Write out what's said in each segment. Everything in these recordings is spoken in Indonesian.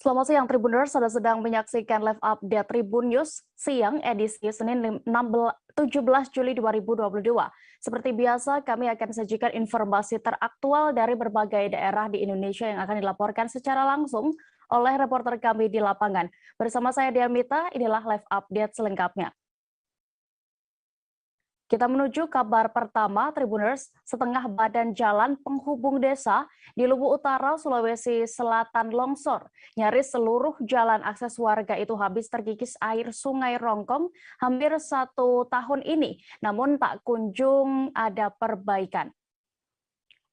Selamat siang Tribuners, Anda sedang menyaksikan live update Tribun News siang edisi Senin 17 Juli 2022. Seperti biasa, kami akan sajikan informasi teraktual dari berbagai daerah di Indonesia yang akan dilaporkan secara langsung oleh reporter kami di lapangan. Bersama saya Diamita, inilah live update selengkapnya. Kita menuju kabar pertama, Tribuners. Setengah badan jalan penghubung desa di Luwu Utara, Sulawesi Selatan longsor. Nyaris seluruh jalan akses warga itu habis terkikis air Sungai Rongkong hampir 1 tahun ini, namun tak kunjung ada perbaikan.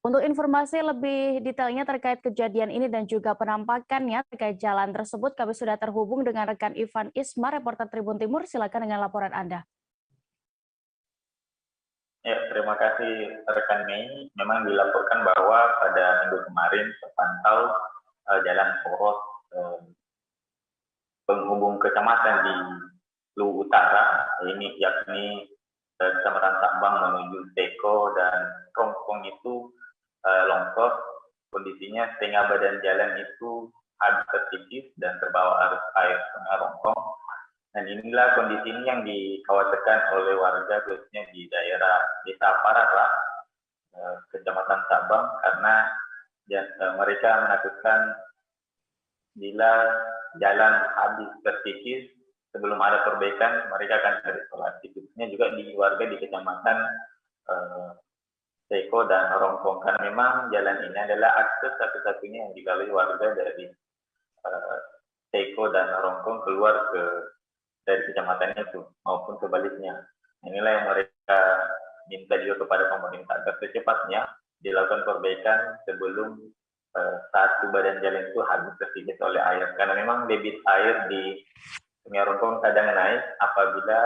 Untuk informasi lebih detailnya terkait kejadian ini dan juga penampakannya terkait jalan tersebut, kami sudah terhubung dengan rekan Ivan Ismar, reporter Tribun Timur. Silakan dengan laporan Anda. Ya, terima kasih rekan Mei. Memang dilaporkan bahwa pada minggu kemarin terpantau jalan poros penghubung kecamatan di Luwu Utara, ini yakni Kecamatan Sabang menuju Teko dan Rongkong itu longsor. Kondisinya setengah badan jalan itu habis terkikis dan terbawa arus air Sungai Rongkong. Dan inilah kondisi ini yang dikhawatirkan oleh warga khususnya di daerah Desa Parara, Kecamatan Sabang, karena mereka menakutkan bila jalan habis terkikis sebelum ada perbaikan mereka akan terisolasi. Khususnya juga di warga di Kecamatan Teko dan Rongkong, karena memang jalan ini adalah akses satu-satunya yang dilalui warga dari Teko dan Rongkong keluar dari kecamatan itu maupun sebaliknya. Inilah yang mereka minta juga kepada pemerintah agar secepatnya dilakukan perbaikan sebelum satu badan jalan itu habis terkikis oleh air. Karena memang debit air di Sungai Rongkong kadang naik apabila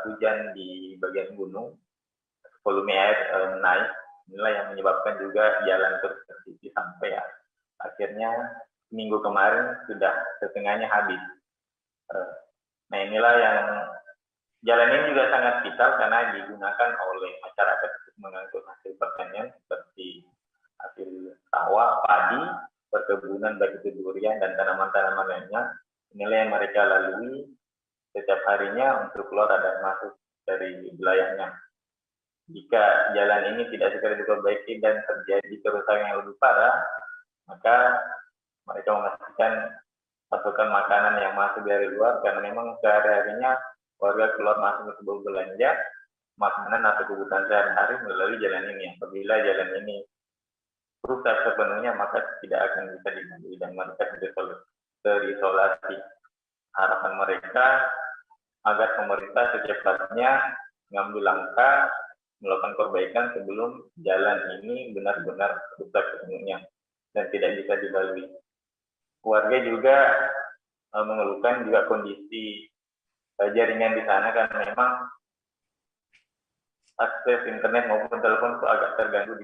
hujan di bagian gunung, volume air naik. Inilah yang menyebabkan juga jalan terkikis sampai akhirnya minggu kemarin sudah setengahnya habis. Nah, inilah yang jalan ini juga sangat vital karena digunakan oleh masyarakat untuk mengangkut hasil pertanian seperti hasil sawah, padi, perkebunan baik itu durian dan tanaman-tanaman lainnya. Inilah yang mereka lalui setiap harinya untuk keluar dan masuk dari wilayahnya. Jika jalan ini tidak segera diperbaiki dan terjadi kerusakan yang lebih parah, maka mereka memastikan pasokan makanan yang masuk dari luar, karena memang sehari-harinya warga keluar masuk untuk berbelanja makanan atau kebutuhan sehari-hari melalui jalan ini. Apabila jalan ini rusak sepenuhnya maka tidak akan bisa dilalui dan mereka terisolasi. Harapan mereka agar pemerintah secepatnya mengambil langkah melakukan perbaikan sebelum jalan ini benar-benar rusak sepenuhnya dan tidak bisa dilalui. Warga juga mengeluhkan juga kondisi jaringan di sana karena memang akses internet maupun telepon itu agak terganggu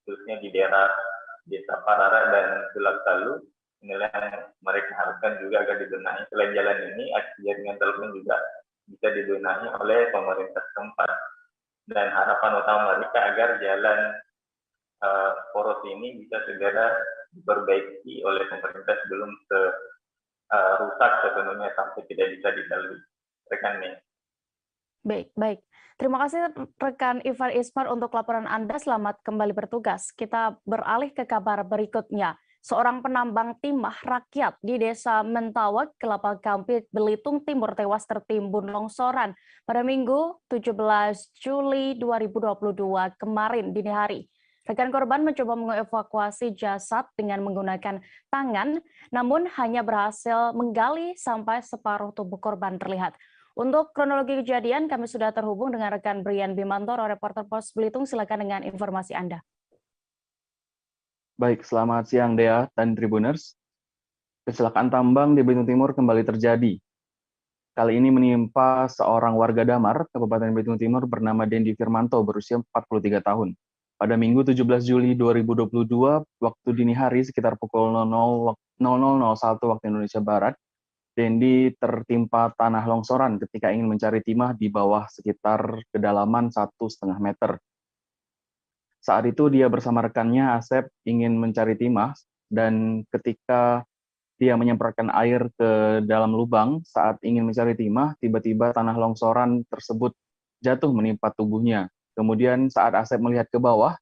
khususnya di daerah Desa Parara dan Sulak Talu. Inilah yang mereka harapkan juga agar dibenahi. Selain jalan ini, akses jaringan telepon juga bisa dibenahi oleh pemerintah setempat. Dan harapan utama mereka agar jalan poros ini bisa segera diperbaiki oleh pemerintah sebelum rusak sepenuhnya sampai tidak bisa dilalui. Rekan Mei. Baik. Terima kasih rekan Ivan Ismar untuk laporan Anda. Selamat kembali bertugas. Kita beralih ke kabar berikutnya. Seorang penambang timah rakyat di Desa Mentawak, Kelapa Kampit, Belitung Timur tewas tertimbun longsoran pada Minggu 17 Juli 2022 kemarin dini hari. Rekan korban mencoba mengevakuasi jasad dengan menggunakan tangan, namun hanya berhasil menggali sampai separuh tubuh korban terlihat. Untuk kronologi kejadian, kami sudah terhubung dengan rekan Brian Bimantoro, reporter Pos Belitung. Silakan dengan informasi Anda. Baik, selamat siang Dea dan Tribuners. Kecelakaan tambang di Belitung Timur kembali terjadi. Kali ini menimpa seorang warga Damar, Kabupaten Belitung Timur bernama Dendi Firmanto berusia 43 tahun. Pada Minggu 17 Juli 2022, waktu dini hari sekitar pukul 00.01 waktu Indonesia Barat, Dendi tertimpa tanah longsoran ketika ingin mencari timah di bawah sekitar kedalaman 1,5 meter. Saat itu dia bersama rekannya Asep ingin mencari timah dan ketika dia menyemprotkan air ke dalam lubang saat ingin mencari timah, tiba-tiba tanah longsoran tersebut jatuh menimpa tubuhnya. Kemudian saat Asep melihat ke bawah,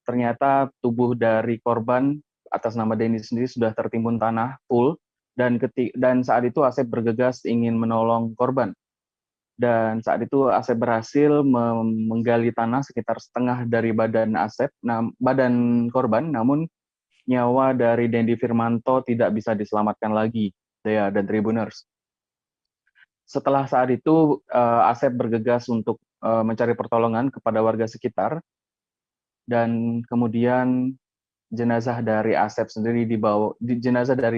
ternyata tubuh dari korban atas nama Denny sendiri sudah tertimbun tanah full, dan saat itu Asep bergegas ingin menolong korban. Dan saat itu Asep berhasil menggali tanah sekitar setengah dari badan korban, namun nyawa dari Dendi Firmanto tidak bisa diselamatkan lagi, Dea dan Tribuners. Setelah saat itu, Asep bergegas untuk mencari pertolongan kepada warga sekitar, dan kemudian jenazah dari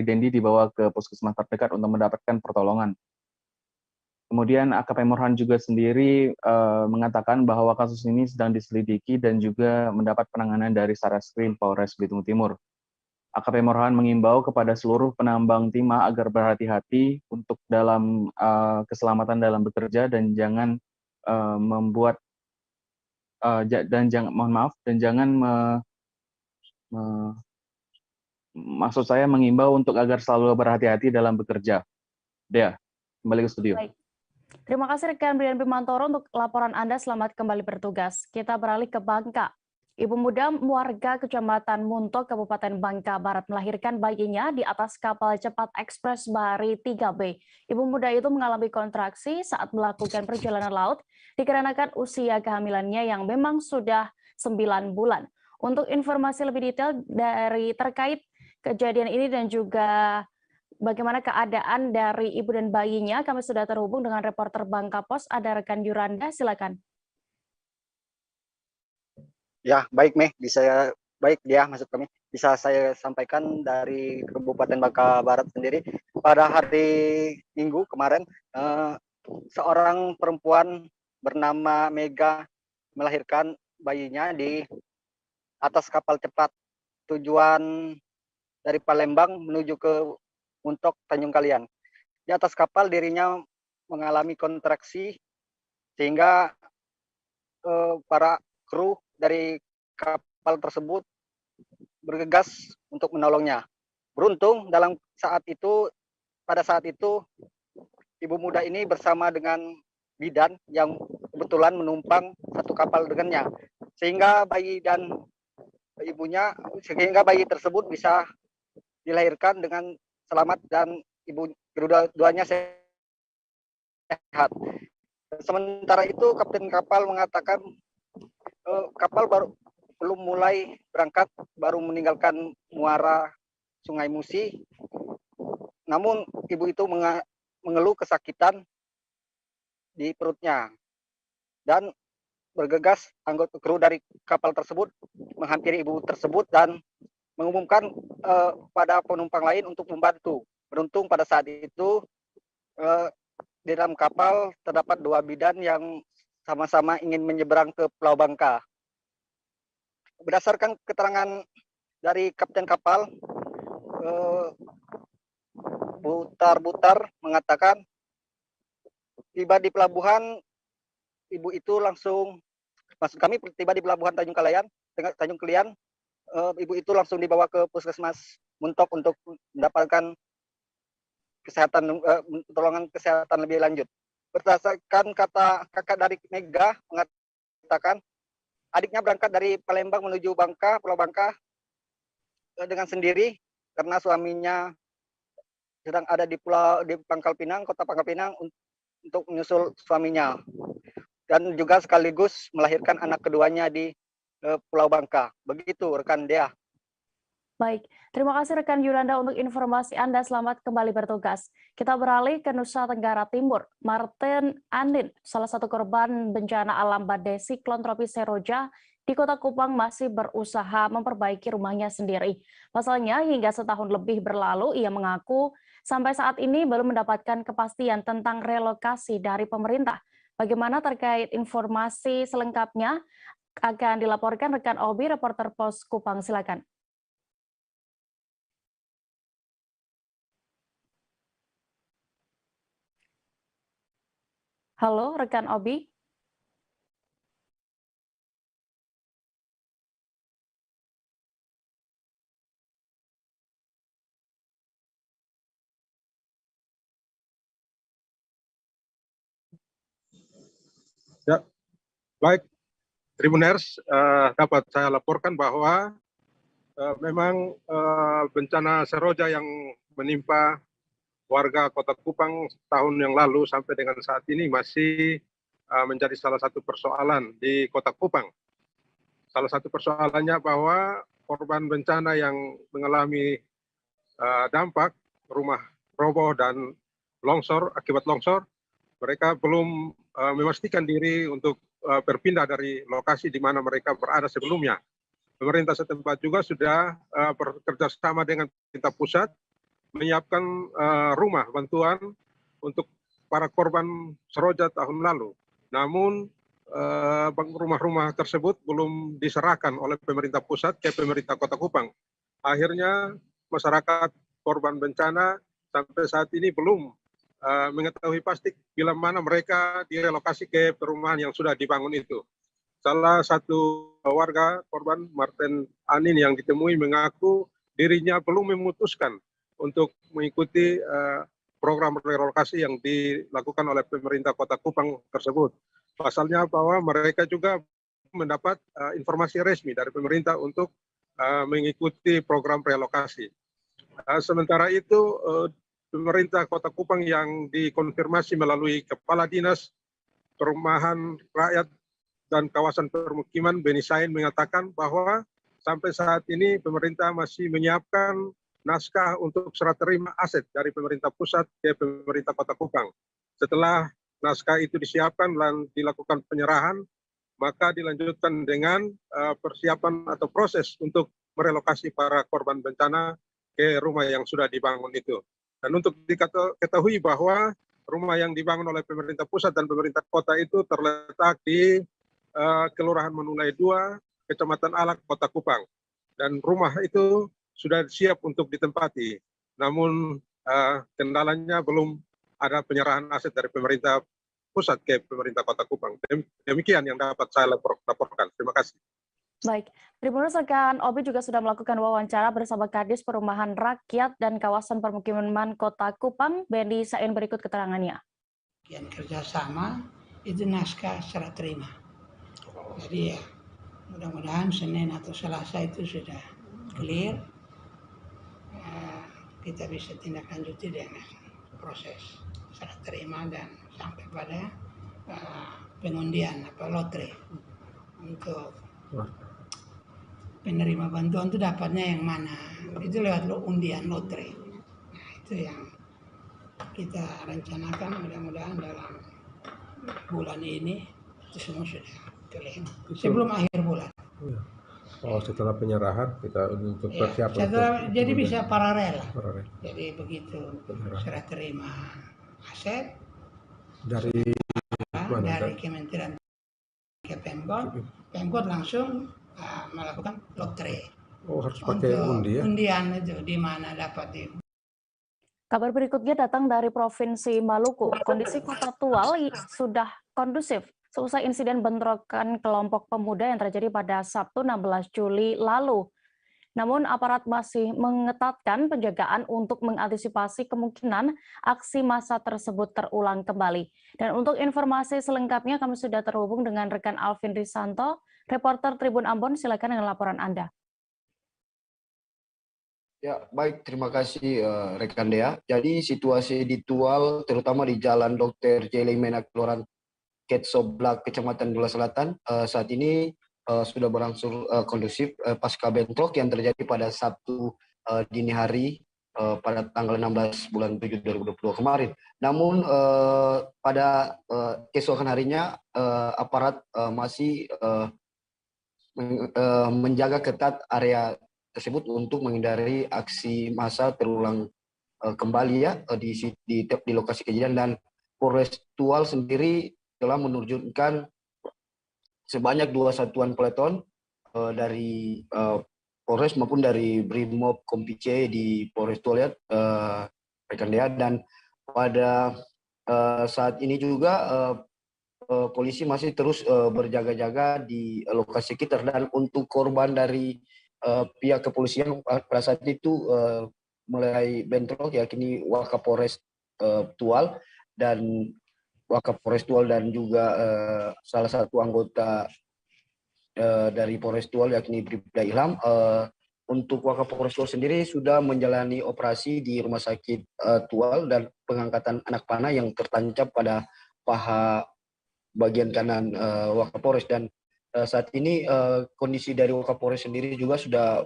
Dendi dibawa ke puskesmas terdekat untuk mendapatkan pertolongan. Kemudian AKP Morhan juga sendiri mengatakan bahwa kasus ini sedang diselidiki dan juga mendapat penanganan dari Satreskrim Polres Belitung Timur. AKP Morhan mengimbau kepada seluruh penambang timah agar berhati-hati untuk dalam keselamatan dalam bekerja dan jangan maksud saya mengimbau untuk agar selalu berhati-hati dalam bekerja. Dea, kembali ke studio. Baik. Terima kasih rekan Brian Bimantoro untuk laporan Anda. Selamat kembali bertugas. Kita beralih ke Bangka. Ibu muda warga Kecamatan Munto, Kabupaten Bangka Barat melahirkan bayinya di atas kapal cepat ekspres Bahari 3B. Ibu muda itu mengalami kontraksi saat melakukan perjalanan laut dikarenakan usia kehamilannya yang memang sudah 9 bulan. Untuk informasi lebih detail dari terkait kejadian ini dan juga bagaimana keadaan dari ibu dan bayinya, kami sudah terhubung dengan reporter Bangka Pos, ada rekan Yuranda, silakan. Ya, baik Meh, baik dia maksud kami. Bisa saya sampaikan dari Kabupaten Bangka Barat sendiri. Pada hari Minggu kemarin, seorang perempuan bernama Mega melahirkan bayinya di atas kapal cepat tujuan dari Palembang menuju ke Muntok Tanjung Kalian. Di atas kapal dirinya mengalami kontraksi sehingga para kru dari kapal tersebut bergegas untuk menolongnya. Beruntung pada saat itu ibu muda ini bersama dengan bidan yang kebetulan menumpang satu kapal dengannya, sehingga bayi tersebut bisa dilahirkan dengan selamat dan kedua-duanya sehat. Sementara itu kapten kapal mengatakan kapal belum mulai berangkat, baru meninggalkan muara Sungai Musi. Namun ibu itu mengeluh kesakitan di perutnya dan bergegas anggota kru dari kapal tersebut menghampiri ibu tersebut dan mengumumkan pada penumpang lain untuk membantu. Beruntung pada saat itu di dalam kapal terdapat 2 bidan yang sama-sama ingin menyeberang ke Pulau Bangka. Berdasarkan keterangan dari kapten kapal, Butar mengatakan tiba di pelabuhan, ibu itu langsung, maksud kami tiba di pelabuhan Tanjung Kalian, ibu itu langsung dibawa ke puskesmas Muntok untuk mendapatkan pertolongan kesehatan lebih lanjut. Berdasarkan kata kakak dari Mega mengatakan adiknya berangkat dari Palembang menuju Pulau Bangka dengan sendiri karena suaminya sedang ada di Pangkal Pinang, kota Pangkal Pinang untuk menyusul suaminya dan juga sekaligus melahirkan anak keduanya di Pulau Bangka. Begitu rekan Dea. Baik, terima kasih rekan Yuranda untuk informasi Anda. Selamat kembali bertugas. Kita beralih ke Nusa Tenggara Timur. Martin Andin, salah satu korban bencana alam badai siklon tropis Seroja di Kota Kupang, masih berusaha memperbaiki rumahnya sendiri. Pasalnya, hingga setahun lebih berlalu, ia mengaku sampai saat ini belum mendapatkan kepastian tentang relokasi dari pemerintah. Bagaimana terkait informasi selengkapnya akan dilaporkan rekan Obi, reporter Pos Kupang. Silakan. Halo, rekan Obi. Baik, Tribuners, dapat saya laporkan bahwa memang bencana Seroja yang menimpa warga Kota Kupang tahun yang lalu sampai dengan saat ini masih menjadi salah satu persoalan di Kota Kupang. Salah satu persoalannya bahwa korban bencana yang mengalami dampak rumah roboh dan longsor, akibat longsor, mereka belum memastikan diri untuk berpindah dari lokasi di mana mereka berada sebelumnya. Pemerintah setempat juga sudah bekerja sama dengan pemerintah pusat menyiapkan rumah bantuan untuk para korban Seroja tahun lalu. Namun rumah-rumah tersebut belum diserahkan oleh pemerintah pusat ke pemerintah Kota Kupang. Akhirnya masyarakat korban bencana sampai saat ini belum mengetahui pasti bila mana mereka direlokasi ke perumahan yang sudah dibangun itu. Salah satu warga korban, Martin Anin, yang ditemui mengaku dirinya belum memutuskan untuk mengikuti program relokasi yang dilakukan oleh pemerintah Kota Kupang tersebut. Pasalnya bahwa mereka juga mendapat informasi resmi dari pemerintah untuk mengikuti program relokasi. Sementara itu, pemerintah Kota Kupang yang dikonfirmasi melalui Kepala Dinas Perumahan Rakyat dan Kawasan Permukiman Beni Sain mengatakan bahwa sampai saat ini pemerintah masih menyiapkan naskah untuk serah terima aset dari pemerintah pusat ke pemerintah Kota Kupang. Setelah naskah itu disiapkan dan dilakukan penyerahan, maka dilanjutkan dengan persiapan atau proses untuk merelokasi para korban bencana ke rumah yang sudah dibangun itu. Dan untuk diketahui bahwa rumah yang dibangun oleh pemerintah pusat dan pemerintah kota itu terletak di Kelurahan Manulai 2, Kecamatan Alak, Kota Kupang. Dan rumah itu sudah siap untuk ditempati. Namun kendalanya belum ada penyerahan aset dari pemerintah pusat ke pemerintah Kota Kupang. Demikian yang dapat saya laporkan. Terima kasih. Baik, Tribuners, rekan Obi juga sudah melakukan wawancara bersama Kadis Perumahan Rakyat dan Kawasan Permukiman Kota Kupang, Beni Sain, berikut keterangannya. Yang kerjasama itu naskah serah terima. Jadi ya, mudah-mudahan Senin atau Selasa itu sudah clear. Kita bisa tindak lanjuti dengan proses serah terima dan sampai pada pengundian atau lotre untuk penerima bantuan itu dapatnya yang mana, itu lewat undian lotre. Nah, itu yang kita rencanakan, mudah-mudahan dalam bulan ini itu semua sudah clear sebelum akhir bulan. Oh, setelah penyerahan kita untuk persiapan. Jadi bisa paralel. Jadi begitu serah terima aset dari mana? Dari Kementerian ke Pemkot langsung melakukan lotre. Oh, harus pakai undi ya? Undian itu di mana dapat di. Kabar berikutnya datang dari Provinsi Maluku. Kondisi Kota Tual sudah kondusif seusai insiden bentrokan kelompok pemuda yang terjadi pada Sabtu 16 Juli lalu. Namun aparat masih mengetatkan penjagaan untuk mengantisipasi kemungkinan aksi massa tersebut terulang kembali. Dan untuk informasi selengkapnya kami sudah terhubung dengan rekan Alvin Risanto, reporter Tribun Ambon. Silakan dengan laporan Anda. Ya, baik, terima kasih rekan Dea. Jadi situasi di Tual, terutama di Jalan Dr. J. Limena, Kelurahan Ketsoblak, Kecamatan Dula Selatan, saat ini sudah berangsur kondusif pasca bentrok yang terjadi pada Sabtu dini hari pada tanggal 16 bulan 7 2022 kemarin. Namun pada keesokan harinya aparat masih menjaga ketat area tersebut untuk menghindari aksi massa terulang kembali ya di lokasi kejadian. Dan Polres Tual sendiri telah menurunkan sebanyak 2 satuan peleton dari Polres maupun dari Brimob Kompi C di Polres Tual, rekan Dea. Dan pada saat ini juga polisi masih terus berjaga-jaga di lokasi sekitar. Dan untuk korban dari pihak kepolisian pada saat itu mulai bentrok yakni Wakapolres Tual dan Wakapolrestual dan juga salah satu anggota dari Polrestual yakni Bribda Ilham. Untuk Wakapolrestual sendiri sudah menjalani operasi di Rumah Sakit Tual dan pengangkatan anak panah yang tertancap pada paha bagian kanan Wakapolres, dan saat ini kondisi dari Wakapolres sendiri juga sudah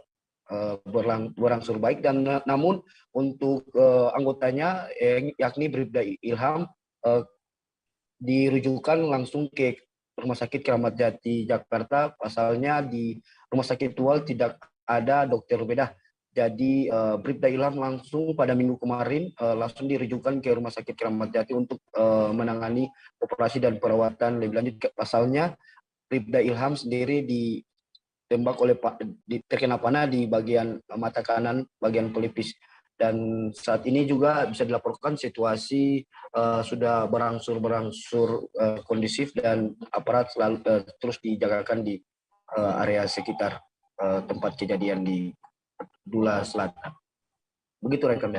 berangsur baik, dan namun untuk anggotanya yakni Bribda Ilham dirujukan langsung ke Rumah Sakit Keramat Jati Jakarta. Pasalnya di Rumah Sakit Tual tidak ada dokter bedah. Jadi Bribda Ilham langsung pada minggu kemarin langsung dirujukan ke Rumah Sakit Keramat Jati untuk menangani operasi dan perawatan lebih lanjut. Pasalnya Bribda Ilham sendiri ditembak oleh terkena panah di bagian mata kanan, bagian pelipis. Dan saat ini juga bisa dilaporkan situasi sudah berangsur kondusif dan aparat selalu terus dijagakan di area sekitar tempat kejadian di Dula Selatan. Begitu rekan.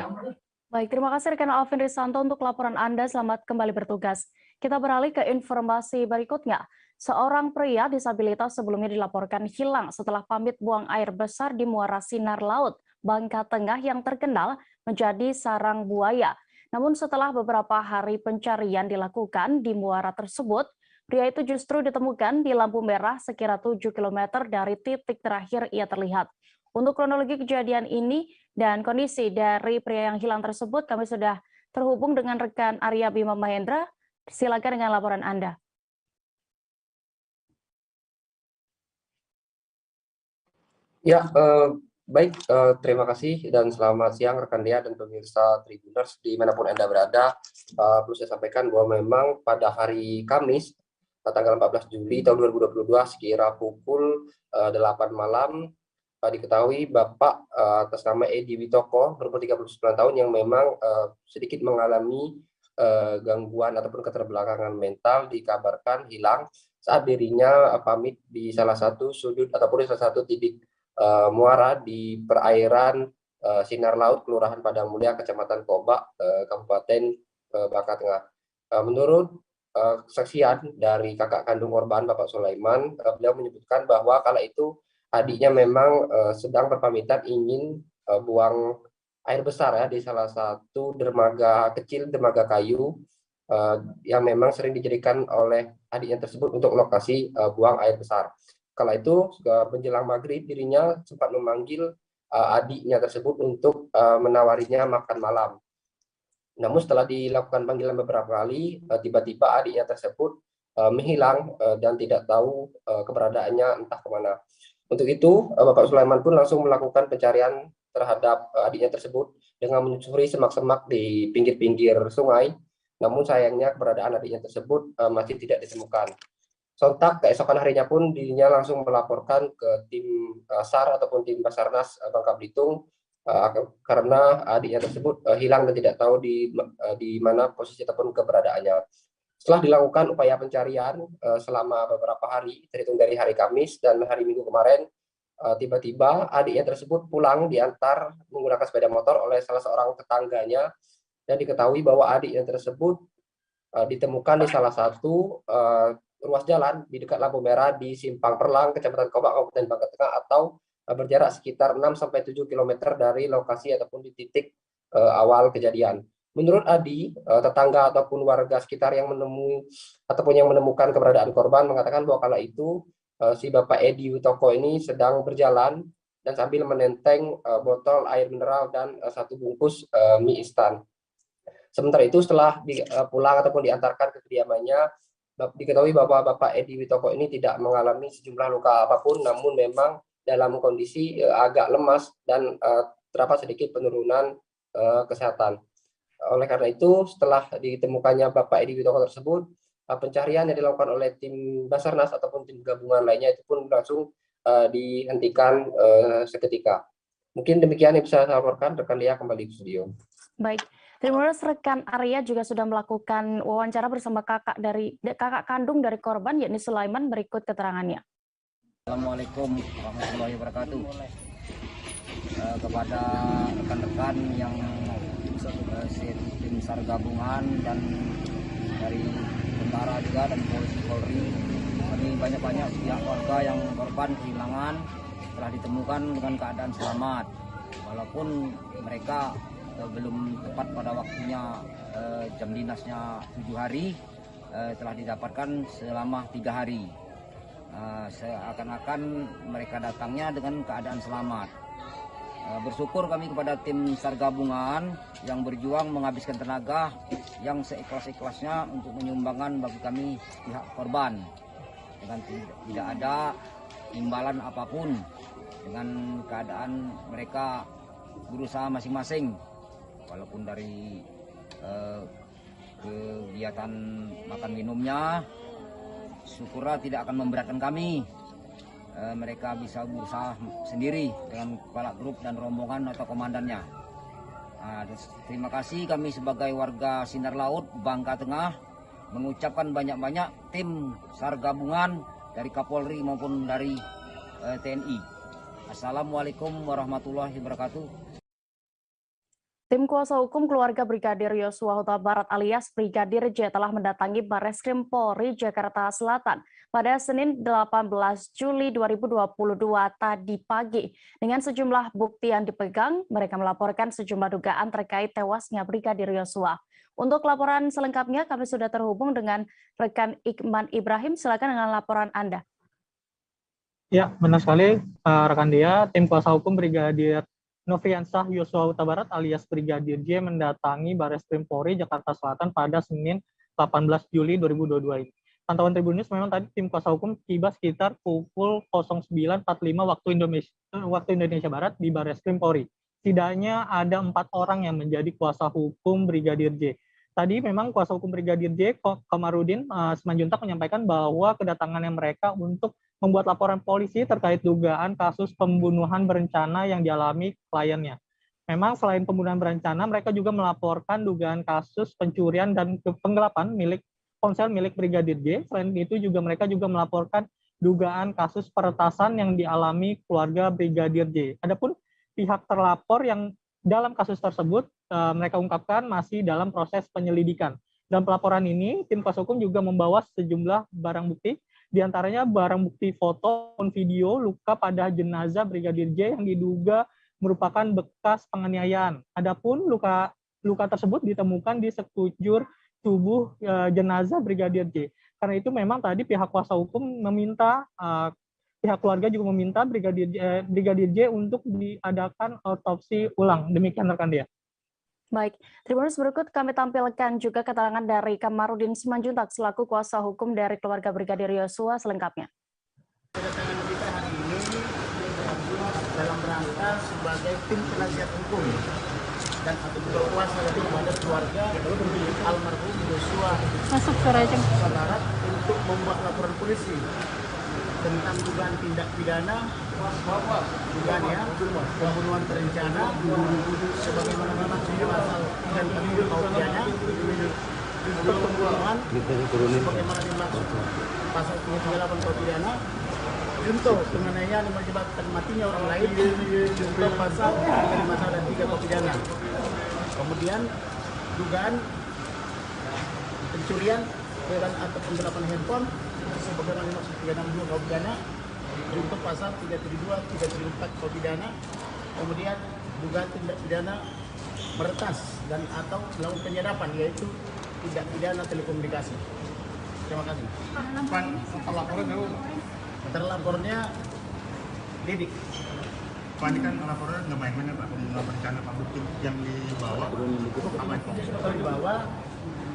Baik, terima kasih rekan Alvin Risanto untuk laporan Anda. Selamat kembali bertugas. Kita beralih ke informasi berikutnya. Seorang pria disabilitas sebelumnya dilaporkan hilang setelah pamit buang air besar di Muara Sinar Laut, Bangka Tengah yang terkenal menjadi sarang buaya. Namun setelah beberapa hari pencarian dilakukan di muara tersebut, pria itu justru ditemukan di lampu merah sekira 7 km dari titik terakhir ia terlihat. Untuk kronologi kejadian ini dan kondisi dari pria yang hilang tersebut, kami sudah terhubung dengan rekan Arya Bima Mahendra. Silakan dengan laporan Anda. Ya, baik, terima kasih dan selamat siang rekan Dea dan pemirsa Tribuners dimanapun Anda berada. Perlu saya sampaikan bahwa memang pada hari Kamis, tanggal 14 Juli tahun 2022, sekira pukul 8 malam, diketahui Bapak atas nama Edi Witoko, berumur 39 tahun, yang memang sedikit mengalami gangguan ataupun keterbelakangan mental, dikabarkan hilang saat dirinya pamit di salah satu sudut ataupun di salah satu titik muara di perairan Sinar Laut, Kelurahan Padang Mulia, Kecamatan Kobak, Kabupaten Bangka Tengah. Menurut kesaksian dari kakak kandung korban, Bapak Sulaiman, beliau menyebutkan bahwa kala itu adiknya memang sedang berpamitan ingin buang air besar ya di salah satu dermaga kecil, dermaga kayu yang memang sering dijadikan oleh adiknya tersebut untuk lokasi buang air besar. Kala itu menjelang maghrib, dirinya sempat memanggil adiknya tersebut untuk menawarinya makan malam. Namun setelah dilakukan panggilan beberapa kali, tiba-tiba adiknya tersebut menghilang dan tidak tahu keberadaannya entah kemana. Untuk itu, Bapak Sulaiman pun langsung melakukan pencarian terhadap adiknya tersebut dengan menyusuri semak-semak di pinggir-pinggir sungai. Namun sayangnya keberadaan adiknya tersebut masih tidak ditemukan. Sontak keesokan harinya pun dirinya langsung melaporkan ke tim SAR ataupun tim Basarnas Bangka Belitung karena adiknya tersebut hilang dan tidak tahu di mana posisi ataupun keberadaannya. Setelah dilakukan upaya pencarian selama beberapa hari, terhitung dari hari Kamis dan hari Minggu kemarin, tiba-tiba adiknya tersebut pulang diantar menggunakan sepeda motor oleh salah seorang tetangganya, dan diketahui bahwa adiknya tersebut ditemukan di salah satu ruas jalan di dekat lampu merah di Simpang Perlang, Kecamatan Kobak, Kabupaten Bangka Tengah, atau berjarak sekitar 6-7 km dari lokasi ataupun di titik awal kejadian. Menurut Adi, tetangga ataupun warga sekitar yang menemui ataupun yang menemukan keberadaan korban mengatakan bahwa kala itu si Bapak Edi Witoko ini sedang berjalan dan sambil menenteng botol air mineral dan satu bungkus mie instan. Sementara itu setelah pulang ataupun diantarkan ke kediamannya, diketahui bahwa Bapak Edi Witoko ini tidak mengalami sejumlah luka apapun, namun memang dalam kondisi agak lemas dan terdapat sedikit penurunan kesehatan. Oleh karena itu, setelah ditemukannya Bapak Edi Witoko tersebut, pencarian yang dilakukan oleh tim Basarnas ataupun tim gabungan lainnya itu pun langsung dihentikan seketika. Mungkin demikian yang bisa saya laporkan. Rekan Lia kembali ke studio. Baik. Terima kasih rekan Arya juga sudah melakukan wawancara bersama kakak kandung dari korban, yakni Sulaiman. Berikut keterangannya. Assalamualaikum warahmatullahi wabarakatuh. Kepada rekan-rekan yang tim SAR gabungan dan dari tentara juga dan Polri. Kami banyak-banyak pihak warga yang korban kehilangan telah ditemukan dengan keadaan selamat. Walaupun mereka belum tepat pada waktunya, jam dinasnya 7 hari, telah didapatkan selama 3 hari. Seakan-akan mereka datangnya dengan keadaan selamat. Bersyukur kami kepada tim SAR gabungan yang berjuang menghabiskan tenaga yang seikhlas-ikhlasnya untuk menyumbangkan bagi kami pihak korban dengan tidak ada imbalan apapun, dengan keadaan mereka berusaha masing-masing, walaupun dari kegiatan makan minumnya syukurlah tidak akan memberatkan kami. Mereka bisa berusaha sendiri dengan kepala grup dan rombongan atau komandannya. Terima kasih kami sebagai warga Sinar Laut, Bangka Tengah, mengucapkan banyak-banyak tim SAR gabungan dari Kapolri maupun dari TNI. Assalamualaikum warahmatullahi wabarakatuh. Tim kuasa hukum keluarga Brigadir Yosua Huta Barat alias Brigadir J telah mendatangi Barreskrim Polri Jakarta Selatan pada Senin 18 Juli 2022 tadi pagi. Dengan sejumlah bukti yang dipegang, mereka melaporkan sejumlah dugaan terkait tewasnya Brigadir Yosua. Untuk laporan selengkapnya kami sudah terhubung dengan rekan Iqman Ibrahim. Silakan dengan laporan Anda. Ya, benar sekali rekan dia. Tim kuasa hukum Brigadir Nofriansah Yosua Huta Barat alias Brigadir J mendatangi Barreskrim Polri Jakarta Selatan pada Senin 18 Juli 2022 ini. Pantauan Tribun News, memang tadi tim kuasa hukum tiba sekitar pukul 09.45 waktu Indonesia Barat di Barreskrim Polri. Setidaknya ada 4 orang yang menjadi kuasa hukum Brigadir J. Tadi memang kuasa hukum Brigadir J, Komarudin Simanjuntak, menyampaikan bahwa kedatangannya mereka untuk membuat laporan polisi terkait dugaan kasus pembunuhan berencana yang dialami kliennya. Memang selain pembunuhan berencana, mereka juga melaporkan dugaan kasus pencurian dan penggelapan ponsel milik Brigadir J. Selain itu juga mereka juga melaporkan dugaan kasus peretasan yang dialami keluarga Brigadir J. Adapun pihak terlapor yang dalam kasus tersebut mereka ungkapkan masih dalam proses penyelidikan. Dalam pelaporan ini, tim kuasa hukum juga membawa sejumlah barang bukti, di antaranya barang bukti foto dan video luka pada jenazah Brigadir J yang diduga merupakan bekas penganiayaan. Adapun luka tersebut ditemukan di sekujur tubuh jenazah Brigadir J. Karena itu memang tadi pihak kuasa hukum meminta, pihak keluarga juga meminta Brigadir J untuk diadakan autopsi ulang. Demikian rekan dia. Baik, Tribunnews berikut kami tampilkan juga keterangan dari Kamarudin Simanjuntak selaku kuasa hukum dari keluarga Brigadir Yosua selengkapnya. Kedatangan kita hari ini dalam rangka sebagai tim penasihat hukum dan atau juga kuasa dari kepada keluarga almarhum Yosua Huta Barat untuk membuat laporan polisi tentang dugaan tindak pidana, dugaan pembunuhan berencana sebagaimana maksudnya pasal 34 KUH pidana, untuk pembunuhan sebagaimana dimaksud pasal 38 KUH pidana, untuk penganiayaan yang menyebabkan matinya orang lain untuk pasal 353 KUH pidana. Kemudian dugaan pencurian atau penggelapan handphone sebagaimana dimaksud 362 KUH pidana, untuk pasal 372, 374 KUH pidana. Kemudian dugaan tindak pidana meretas dan atau melakukan penyadapan, yaitu tindak pidana telekomunikasi. Terima kasih. Terlapornya Didik. Pak, ini kan laporannya nggak main-main ya Pak, pembunuhan berencana Pak, bukti yang dibawa apa itu? Yang dibawa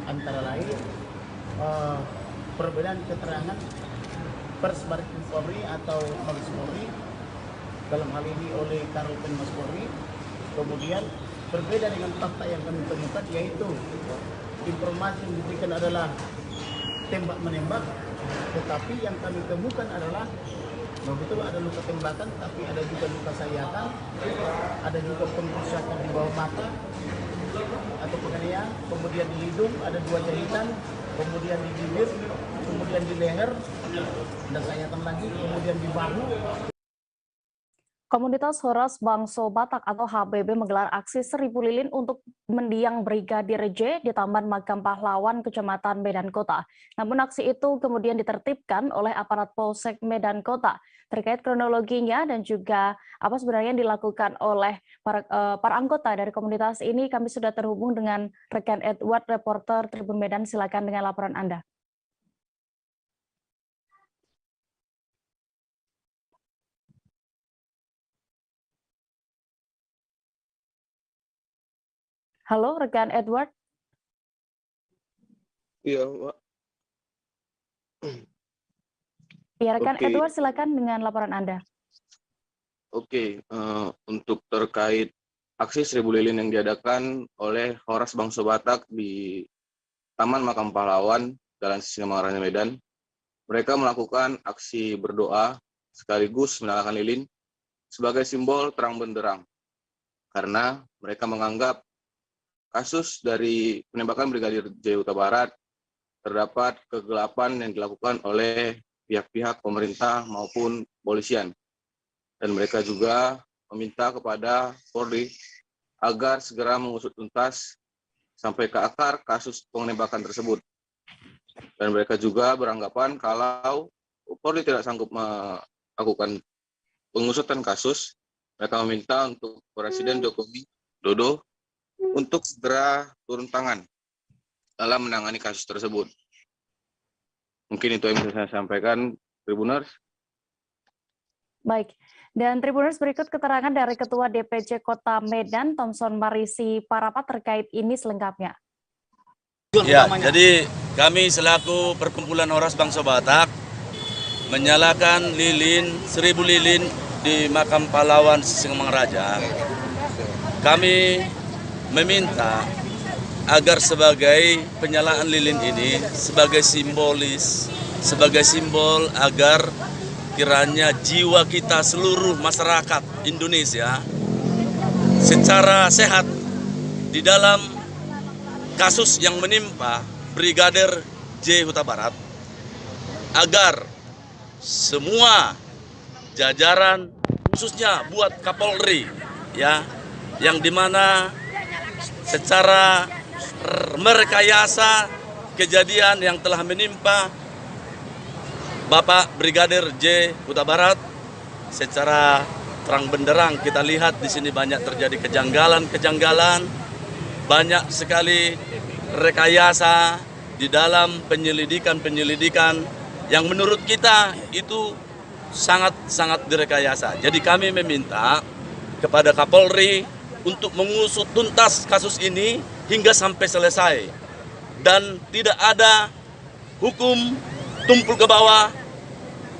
antara lain perbedaan keterangan Pers Barreskrim Polri atau Mabes Polri, dalam hal ini oleh Karol Penmas Polri. Kemudian berbeda dengan fakta yang kami temukan, yaitu informasi yang diberikan adalah tembak menembak, tetapi yang kami temukan adalah betul ada luka tembakan, tapi ada juga luka sayatan, ada juga pengrusakan di bawah mata atau penganiayaan, kemudian di hidung ada 2 jahitan, kemudian di bibir, kemudian di leher, dan sayatan lagi, kemudian di bahu. Komunitas Horas Bangso Batak atau HBB menggelar aksi 1000 lilin untuk mendiang Brigadir J di Taman Makam Pahlawan, Kecamatan Medan Kota. Namun aksi itu kemudian ditertibkan oleh aparat Polsek Medan Kota. Terkait kronologinya dan juga apa sebenarnya yang dilakukan oleh para anggota dari komunitas ini, kami sudah terhubung dengan rekan Edward, reporter Tribun Medan. Silakan dengan laporan Anda. Halo, rekan Edward. Iya, Pak. Ya, rekan Oke. Edward, silakan dengan laporan Anda. Oke, untuk terkait aksi 1000 lilin yang diadakan oleh Horas Bangso Batak di Taman Makam Pahlawan, Jalan Singamangaraja Medan, mereka melakukan aksi berdoa sekaligus menyalakan lilin sebagai simbol terang benderang, karena mereka menganggap kasus dari penembakan Brigadir J Huta Barat terdapat kegelapan yang dilakukan oleh pihak-pihak pemerintah maupun polisian. Dan mereka juga meminta kepada Polri agar segera mengusut tuntas sampai ke akar kasus penembakan tersebut. Dan mereka juga beranggapan kalau Polri tidak sanggup melakukan pengusutan kasus, mereka meminta untuk Presiden Joko Widodo untuk segera turun tangan dalam menangani kasus tersebut. Mungkin itu yang bisa saya sampaikan, Tribuners. Baik, dan Tribuners, berikut keterangan dari Ketua DPC Kota Medan, Thomson Marisi Parapat terkait ini selengkapnya. Ya, jadi kami selaku Perkumpulan Horas Bangso Batak menyalakan lilin 1000 lilin di Makam Pahlawan Singamangaraja. Kami meminta agar sebagai penyalaan lilin ini sebagai simbolis, sebagai simbol agar kiranya jiwa kita seluruh masyarakat Indonesia secara sehat di dalam kasus yang menimpa Brigadir J Huta Barat, agar semua jajaran khususnya buat Kapolri ya, yang dimana secara merekayasa kejadian yang telah menimpa Bapak Brigadir J Huta Barat secara terang benderang. Kita lihat di sini banyak terjadi kejanggalan-kejanggalan, banyak sekali rekayasa di dalam penyelidikan yang menurut kita itu sangat-sangat direkayasa. Jadi kami meminta kepada Kapolri untuk mengusut tuntas kasus ini hingga sampai selesai. Dan tidak ada hukum tumpul ke bawah,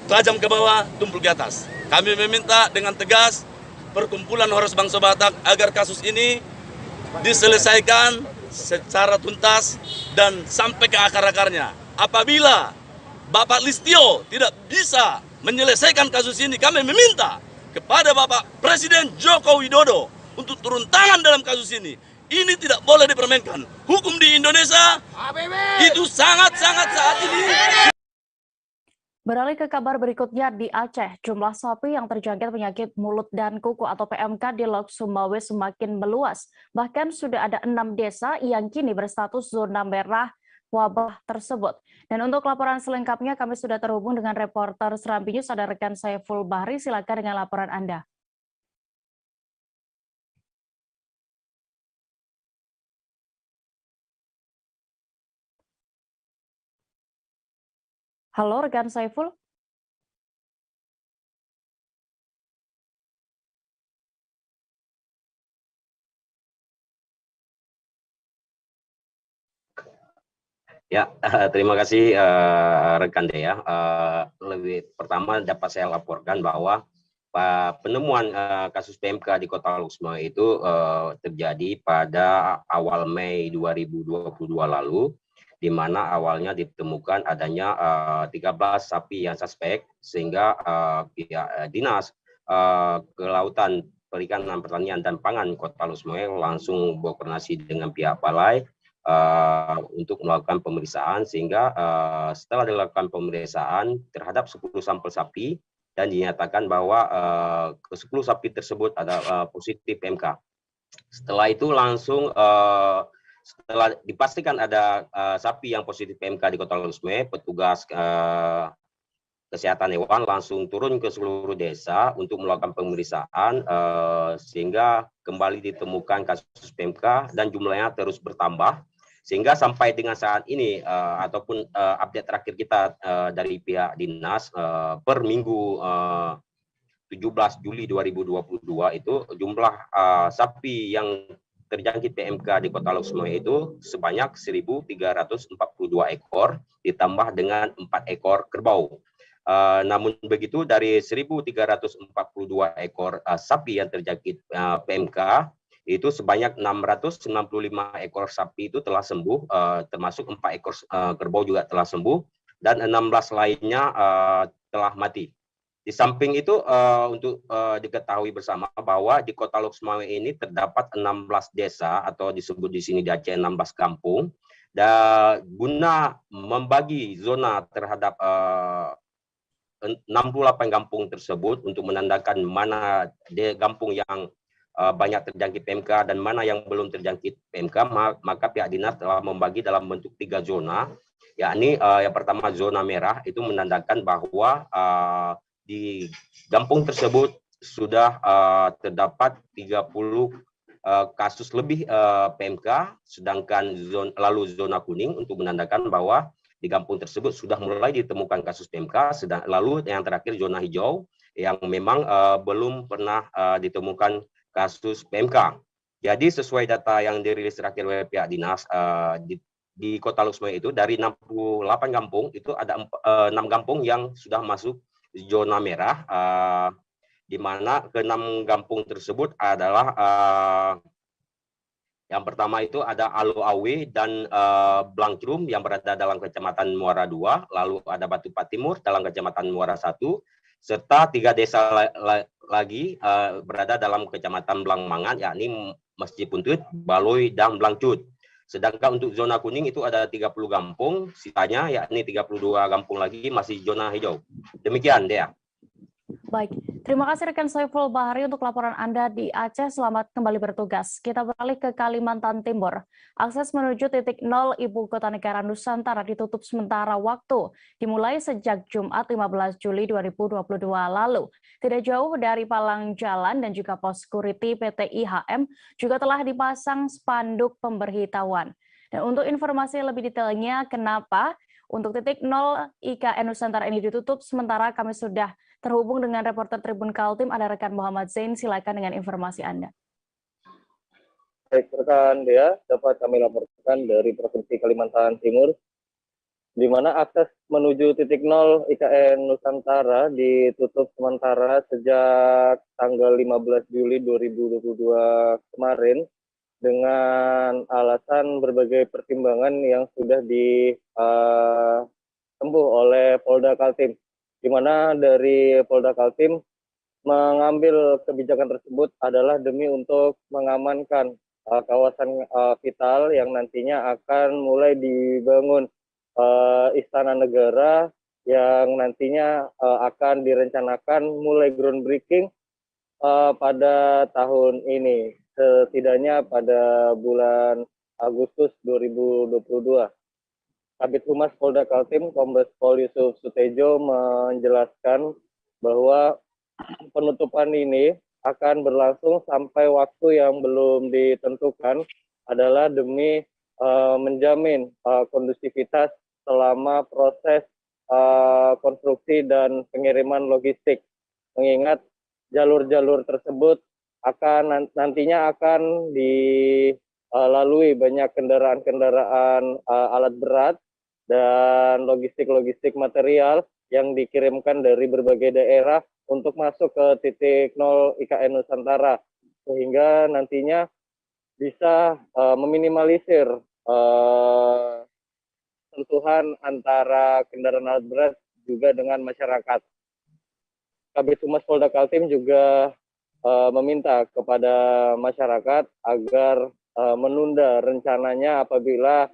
tajam ke bawah, tumpul ke atas. Kami meminta dengan tegas Perkumpulan Horas Bangso Batak agar kasus ini diselesaikan secara tuntas dan sampai ke akar-akarnya. Apabila Bapak Listio tidak bisa menyelesaikan kasus ini, kami meminta kepada Bapak Presiden Joko Widodo untuk turun tangan dalam kasus ini. Ini tidak boleh dipermainkan. Hukum di Indonesia itu sangat-sangat saat ini. Beralih ke kabar berikutnya di Aceh, jumlah sapi yang terjangkit penyakit mulut dan kuku atau PMK di Lok Sumbawa semakin meluas. Bahkan sudah ada 6 desa yang kini berstatus zona merah wabah tersebut. Dan untuk laporan selengkapnya kami sudah terhubung dengan reporter Serambi News, ada rekan Saiful Bahri. Silakan dengan laporan Anda. Halo rekan Saiful. Ya, terima kasih rekan Dea. Lebih pertama dapat saya laporkan bahwa penemuan kasus PMK di Kota Lok Sumbawa itu terjadi pada awal Mei 2022 lalu, di mana awalnya ditemukan adanya 13 sapi yang suspek, sehingga pihak Dinas Kelautan, Perikanan, Pertanian, dan Pangan Kota Lok Sumbawa langsung berkoordinasi dengan pihak Balai untuk melakukan pemeriksaan, sehingga setelah dilakukan pemeriksaan terhadap 10 sampel sapi dan dinyatakan bahwa ke-10 sapi tersebut ada positif PMK. Setelah itu langsung setelah dipastikan ada sapi yang positif PMK di Kota Lusme, petugas kesehatan hewan langsung turun ke seluruh desa untuk melakukan pemeriksaan sehingga kembali ditemukan kasus PMK dan jumlahnya terus bertambah sehingga sampai dengan saat ini ataupun update terakhir kita dari pihak dinas per minggu 17 Juli 2022 itu jumlah sapi yang terjangkit PMK di Kota Lusme itu sebanyak 1.342 ekor ditambah dengan 4 ekor kerbau. Namun begitu dari 1.342 ekor sapi yang terjangkit PMK itu sebanyak 695 ekor sapi itu telah sembuh, termasuk 4 ekor kerbau juga telah sembuh dan 16 lainnya telah mati. Di samping itu untuk diketahui bersama bahwa di Kota Lusme ini terdapat 16 desa atau disebut di sini di Aceh 16 kampung dan guna membagi zona terhadap 68 kampung tersebut untuk menandakan mana kampung yang banyak terjangkit PMK dan mana yang belum terjangkit PMK, maka pihak dinas telah membagi dalam bentuk 3 zona, yakni yang pertama zona merah itu menandakan bahwa di kampung tersebut sudah terdapat 30 kasus lebih PMK, sedangkan lalu zona kuning untuk menandakan bahwa di kampung tersebut sudah mulai ditemukan kasus PMK, lalu yang terakhir zona hijau yang memang belum pernah ditemukan kasus PMK. Jadi sesuai data yang dirilis terakhir oleh pihak dinas di Kota Lusme itu dari 68 kampung itu ada 6 kampung yang sudah masuk zona merah, di mana ke-6 kampung tersebut adalah yang pertama itu ada Alo Awe dan Blangkrum yang berada dalam Kecamatan Muara 2, lalu ada Batupat Timur dalam Kecamatan Muara 1, serta 3 desa lagi berada dalam Kecamatan Blangmangan, yakni Masjid Puntut, Baloi, dan Blangcut. Sedangkan untuk zona kuning itu ada 30 kampung, sisanya yakni 32 kampung lagi masih zona hijau. Demikian, Dea. Baik, terima kasih rekan Saiful Bahari untuk laporan Anda di Aceh. Selamat kembali bertugas. Kita beralih ke Kalimantan Timur. Akses menuju titik nol Ibu Kota Negara Nusantara ditutup sementara waktu, dimulai sejak Jumat 15 Juli 2022 lalu. Tidak jauh dari palang jalan dan juga pos security PT IHM juga telah dipasang spanduk pemberitahuan. Dan untuk informasi lebih detailnya kenapa untuk titik nol IKN Nusantara ini ditutup sementara, kami sudah terhubung dengan reporter Tribun Kaltim, ada rekan Muhammad Zain. Silakan dengan informasi Anda. Baik, rekan Dea, dapat kami laporkan dari Provinsi Kalimantan Timur, di mana akses menuju titik nol IKN Nusantara ditutup sementara sejak tanggal 15 Juli 2022 kemarin dengan alasan berbagai pertimbangan yang sudah ditempuh oleh Polda Kaltim, di mana dari Polda Kaltim mengambil kebijakan tersebut adalah demi untuk mengamankan kawasan vital yang nantinya akan mulai dibangun Istana Negara yang nantinya akan direncanakan mulai groundbreaking pada tahun ini, setidaknya pada bulan Agustus 2022. Kabid Humas Polda Kaltim, Kombes Pol Yusuf Sutejo menjelaskan bahwa penutupan ini akan berlangsung sampai waktu yang belum ditentukan adalah demi menjamin kondusivitas selama proses konstruksi dan pengiriman logistik. Mengingat jalur-jalur tersebut nantinya akan dilalui banyak kendaraan-kendaraan alat berat dan logistik-logistik material yang dikirimkan dari berbagai daerah untuk masuk ke titik nol IKN Nusantara, sehingga nantinya bisa meminimalisir sentuhan antara kendaraan alat berat juga dengan masyarakat. Kabid Humas Polda Kaltim juga meminta kepada masyarakat agar menunda rencananya apabila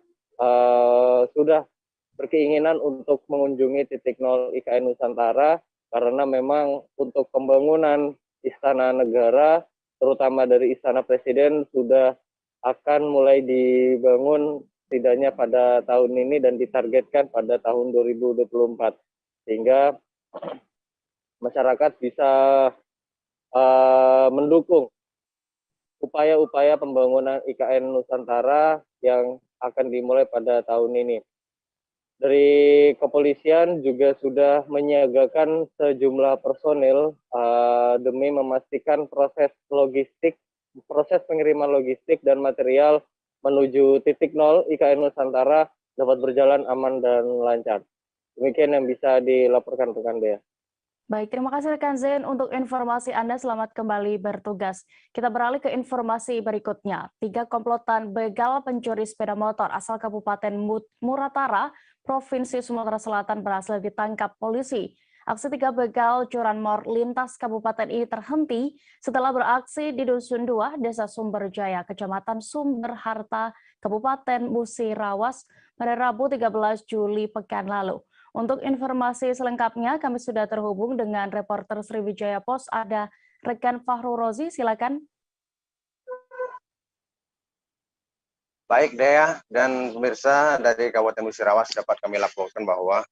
sudah berkeinginan untuk mengunjungi titik nol IKN Nusantara, karena memang untuk pembangunan Istana Negara, terutama dari Istana Presiden, sudah akan mulai dibangun setidaknya pada tahun ini dan ditargetkan pada tahun 2024. Sehingga masyarakat bisa mendukung upaya-upaya pembangunan IKN Nusantara yang akan dimulai pada tahun ini. Dari kepolisian juga sudah menyiagakan sejumlah personil demi memastikan proses pengiriman logistik dan material menuju titik nol IKN Nusantara dapat berjalan aman dan lancar. Demikian yang bisa dilaporkan rekan Dea. Baik, terima kasih rekan Zain untuk informasi Anda. Selamat kembali bertugas. Kita beralih ke informasi berikutnya. 3 komplotan begal pencuri sepeda motor asal Kabupaten Muratara, Provinsi Sumatera Selatan berhasil ditangkap polisi. Aksi 3 begal curanmor lintas kabupaten ini terhenti setelah beraksi di Dusun 2, Desa Sumberjaya, Kecamatan Sumberharta, Kabupaten Musirawas pada Rabu 13 Juli pekan lalu. Untuk informasi selengkapnya, kami sudah terhubung dengan reporter Sriwijaya Pos, ada rekan Fahru Rozi, silakan. Baik, Dea dan pemirsa dari Kabupaten Musirawas dapat kami laporkan bahwa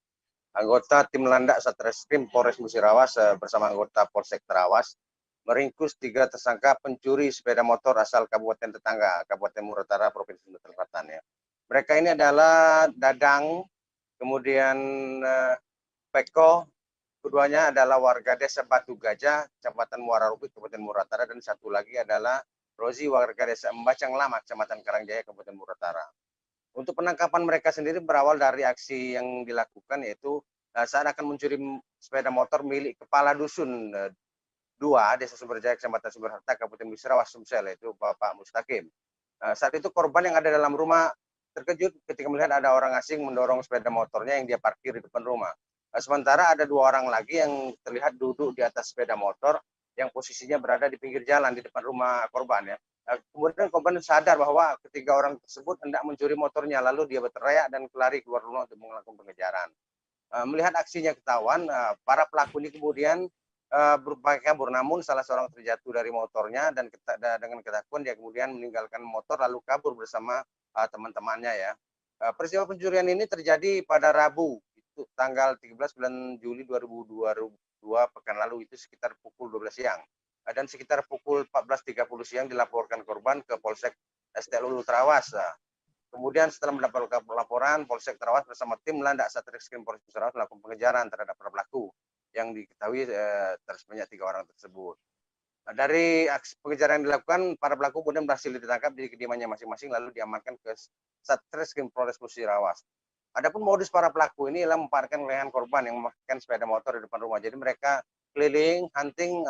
anggota tim landak Satreskrim Polres Musirawas bersama anggota Polsek Terawas meringkus 3 tersangka pencuri sepeda motor asal kabupaten tetangga, Kabupaten Muratara, Provinsi Sumatera Selatan. Ya. Mereka ini adalah Dadang, kemudian Peko, keduanya adalah warga Desa Batu Gajah, Kecamatan Muara Rupi, Kabupaten Muratara, dan satu lagi adalah Rozi, warga Desa Embacang Lama, Kecamatan Karangjaya, Kabupaten Muratara. Untuk penangkapan mereka sendiri berawal dari aksi yang dilakukan, yaitu saat akan mencuri sepeda motor milik Kepala Dusun 2, Desa Sumberjaya, Kecamatan Sumberharta, Kabupaten Musirawas, Sumsel, yaitu Bapak Mustaqim. Saat itu korban yang ada dalam rumah terkejut ketika melihat ada orang asing mendorong sepeda motornya yang dia parkir di depan rumah. Sementara ada 2 orang lagi yang terlihat duduk di atas sepeda motor yang posisinya berada di pinggir jalan di depan rumah korban. Ya. Kemudian korban sadar bahwa ketiga orang tersebut hendak mencuri motornya, lalu dia berteriak dan lari keluar rumah untuk melakukan pengejaran. Melihat aksinya ketahuan, para pelaku ini kemudian berupaya kabur, namun salah seorang terjatuh dari motornya dan dengan ketakutan dia kemudian meninggalkan motor lalu kabur bersama teman-temannya. Ya. Peristiwa pencurian ini terjadi pada Rabu, itu tanggal 13 bulan Juli 2022 pekan lalu, itu sekitar pukul 12 siang. Dan sekitar pukul 14.30 siang dilaporkan korban ke Polsek STL Ulu Terawas. Kemudian setelah mendapat laporan, Polsek Terawas bersama tim landak Satreskrim Polres Terawas melakukan pengejaran terhadap para pelaku yang diketahui sebanyak 3 orang tersebut. Dari aksi pengejaran yang dilakukan, para pelaku kemudian berhasil ditangkap di kediamannya masing-masing lalu diamankan ke Satreskrim Polres Musirawas. Adapun modus para pelaku ini adalah memparkirkan lehan korban yang memakai sepeda motor di depan rumah. Jadi mereka keliling, hunting,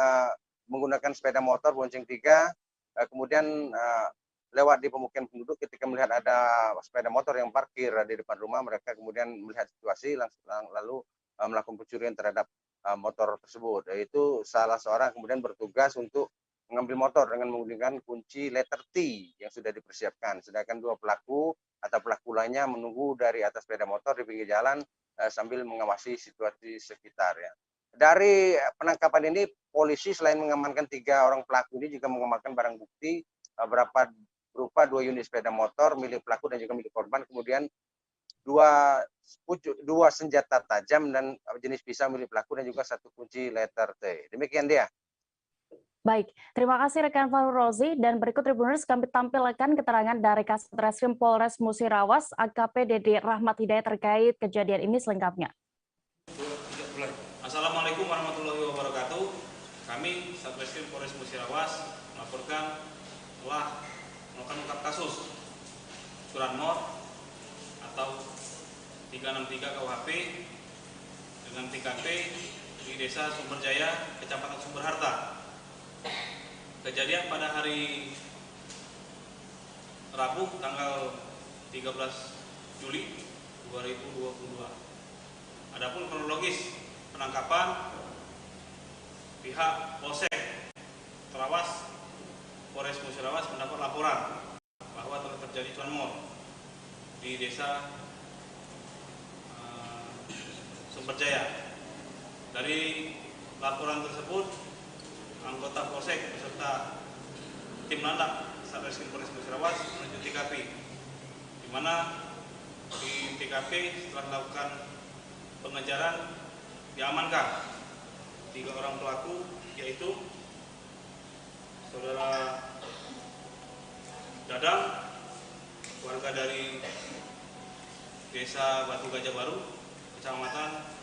menggunakan sepeda motor bonceng 3, kemudian lewat di pemukiman penduduk. Ketika melihat ada sepeda motor yang parkir di depan rumah, mereka kemudian melihat situasi lalu melakukan pencurian terhadap motor tersebut. Yaitu salah seorang kemudian bertugas untuk mengambil motor dengan menggunakan kunci letter T yang sudah dipersiapkan. Sedangkan 2 pelaku atau pelaku lainnya menunggu dari atas sepeda motor di pinggir jalan sambil mengawasi situasi sekitar. Ya. Dari penangkapan ini, polisi selain mengamankan 3 orang pelaku ini juga mengamankan barang bukti berupa 2 unit sepeda motor milik pelaku dan juga milik korban, kemudian 2 senjata tajam dan jenis pisau milik pelaku dan juga 1 kunci letter T. Demikian dia. Baik, terima kasih rekan Fahru Rozi, dan berikut Tribuners kami tampilkan keterangan dari Kasatreskrim Polres Musirawas AKP Dede Rahmat Hidayat terkait kejadian ini selengkapnya. Assalamualaikum warahmatullahi wabarakatuh. Kami Satreskrim Polres Musirawas melaporkan telah mengungkap kasus curanmor atau 363 KUHP dengan TKP di Desa Sumberjaya, Kecamatan Sumberharta. Kejadian pada hari Rabu tanggal 13 Juli 2022. Adapun kronologis penangkapan, pihak Polsek Terawas Polres Musirawas mendapat laporan bahwa telah terjadi curanmor di Desa Sumberjaya. Dari laporan tersebut, anggota Polsek beserta tim landak Satreskrim Polres Musirawas menuju TKP, di mana di TKP setelah melakukan pengejaran diamankan 3 orang pelaku, yaitu Saudara Dadang, warga dari Desa Batu Gajah Baru, Kecamatan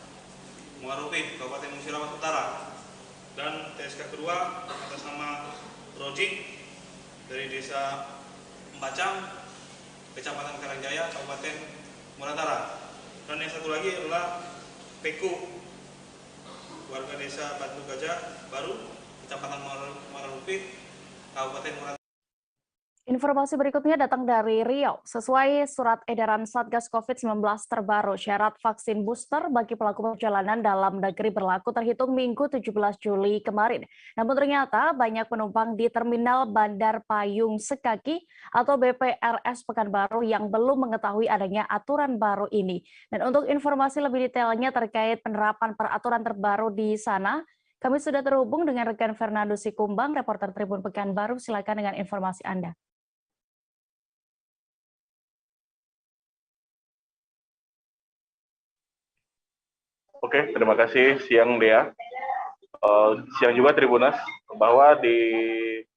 Muarupit, Kabupaten Musirawas Utara, dan TSK kedua atas nama Rojik dari Desa Empacang, Kecamatan Karangjaya, Kabupaten Muratara. Dan yang satu lagi adalah Peku, warga Desa Batu Gajah Baru, Kecamatan Muarupit, Kabupaten Muratara. Informasi berikutnya datang dari Riau. Sesuai surat edaran Satgas COVID-19 terbaru, syarat vaksin booster bagi pelaku perjalanan dalam negeri berlaku terhitung Minggu 17 Juli kemarin. Namun ternyata banyak penumpang di Terminal Bandar Payung Sekaki atau BPRS Pekanbaru yang belum mengetahui adanya aturan baru ini. Dan untuk informasi lebih detailnya terkait penerapan peraturan terbaru di sana, kami sudah terhubung dengan rekan Fernando Sikumbang, reporter Tribun Pekanbaru. Silakan dengan informasi Anda. Oke, terima kasih siang Dea. Siang juga Tribunas, bahwa di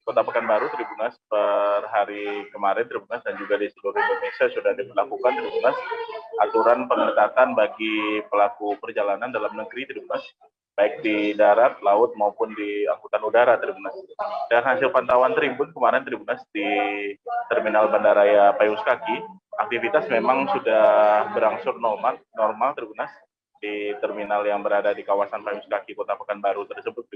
Kota Pekanbaru Tribunas per hari kemarin Tribunas dan juga di seluruh Indonesia sudah diberlakukan Tribunas aturan pengetatan bagi pelaku perjalanan dalam negeri Tribunas, baik di darat, laut maupun di angkutan udara Tribunas. Dan hasil pantauan Tribun kemarin Tribunas di Terminal Bandaraya Payung Sekaki, aktivitas memang sudah berangsur normal Tribunas di terminal yang berada di kawasan Payung Sekaki Kota Pekanbaru tersebut.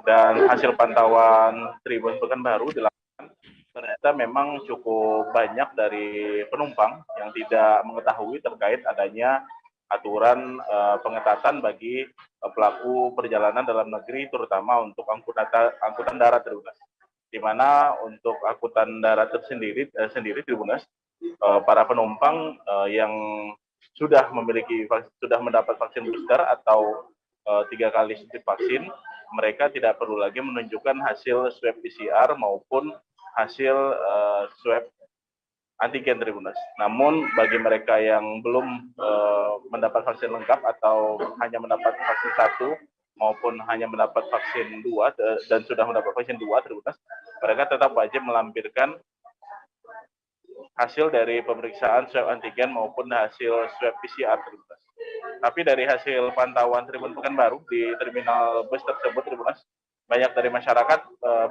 Dan hasil pantauan Tribun Pekanbaru dilakukan, ternyata memang cukup banyak dari penumpang yang tidak mengetahui terkait adanya aturan pengetatan bagi pelaku perjalanan dalam negeri, terutama untuk angkutan darat Tribunas. Di mana untuk angkutan darat sendiri Tribunas, para penumpang yang sudah mendapat vaksin booster atau 3 kali suntik vaksin, mereka tidak perlu lagi menunjukkan hasil swab PCR maupun hasil swab antigen Tribunas. Namun bagi mereka yang belum mendapat vaksin lengkap atau hanya mendapat vaksin 1 maupun hanya mendapat vaksin 2 dan sudah mendapat vaksin 2 Tribunas, mereka tetap wajib melampirkan hasil dari pemeriksaan swab antigen maupun hasil swab PCR Tribunas. Tapi dari hasil pantauan Tribun Pekanbaru di terminal bus tersebut Tribunas, banyak dari masyarakat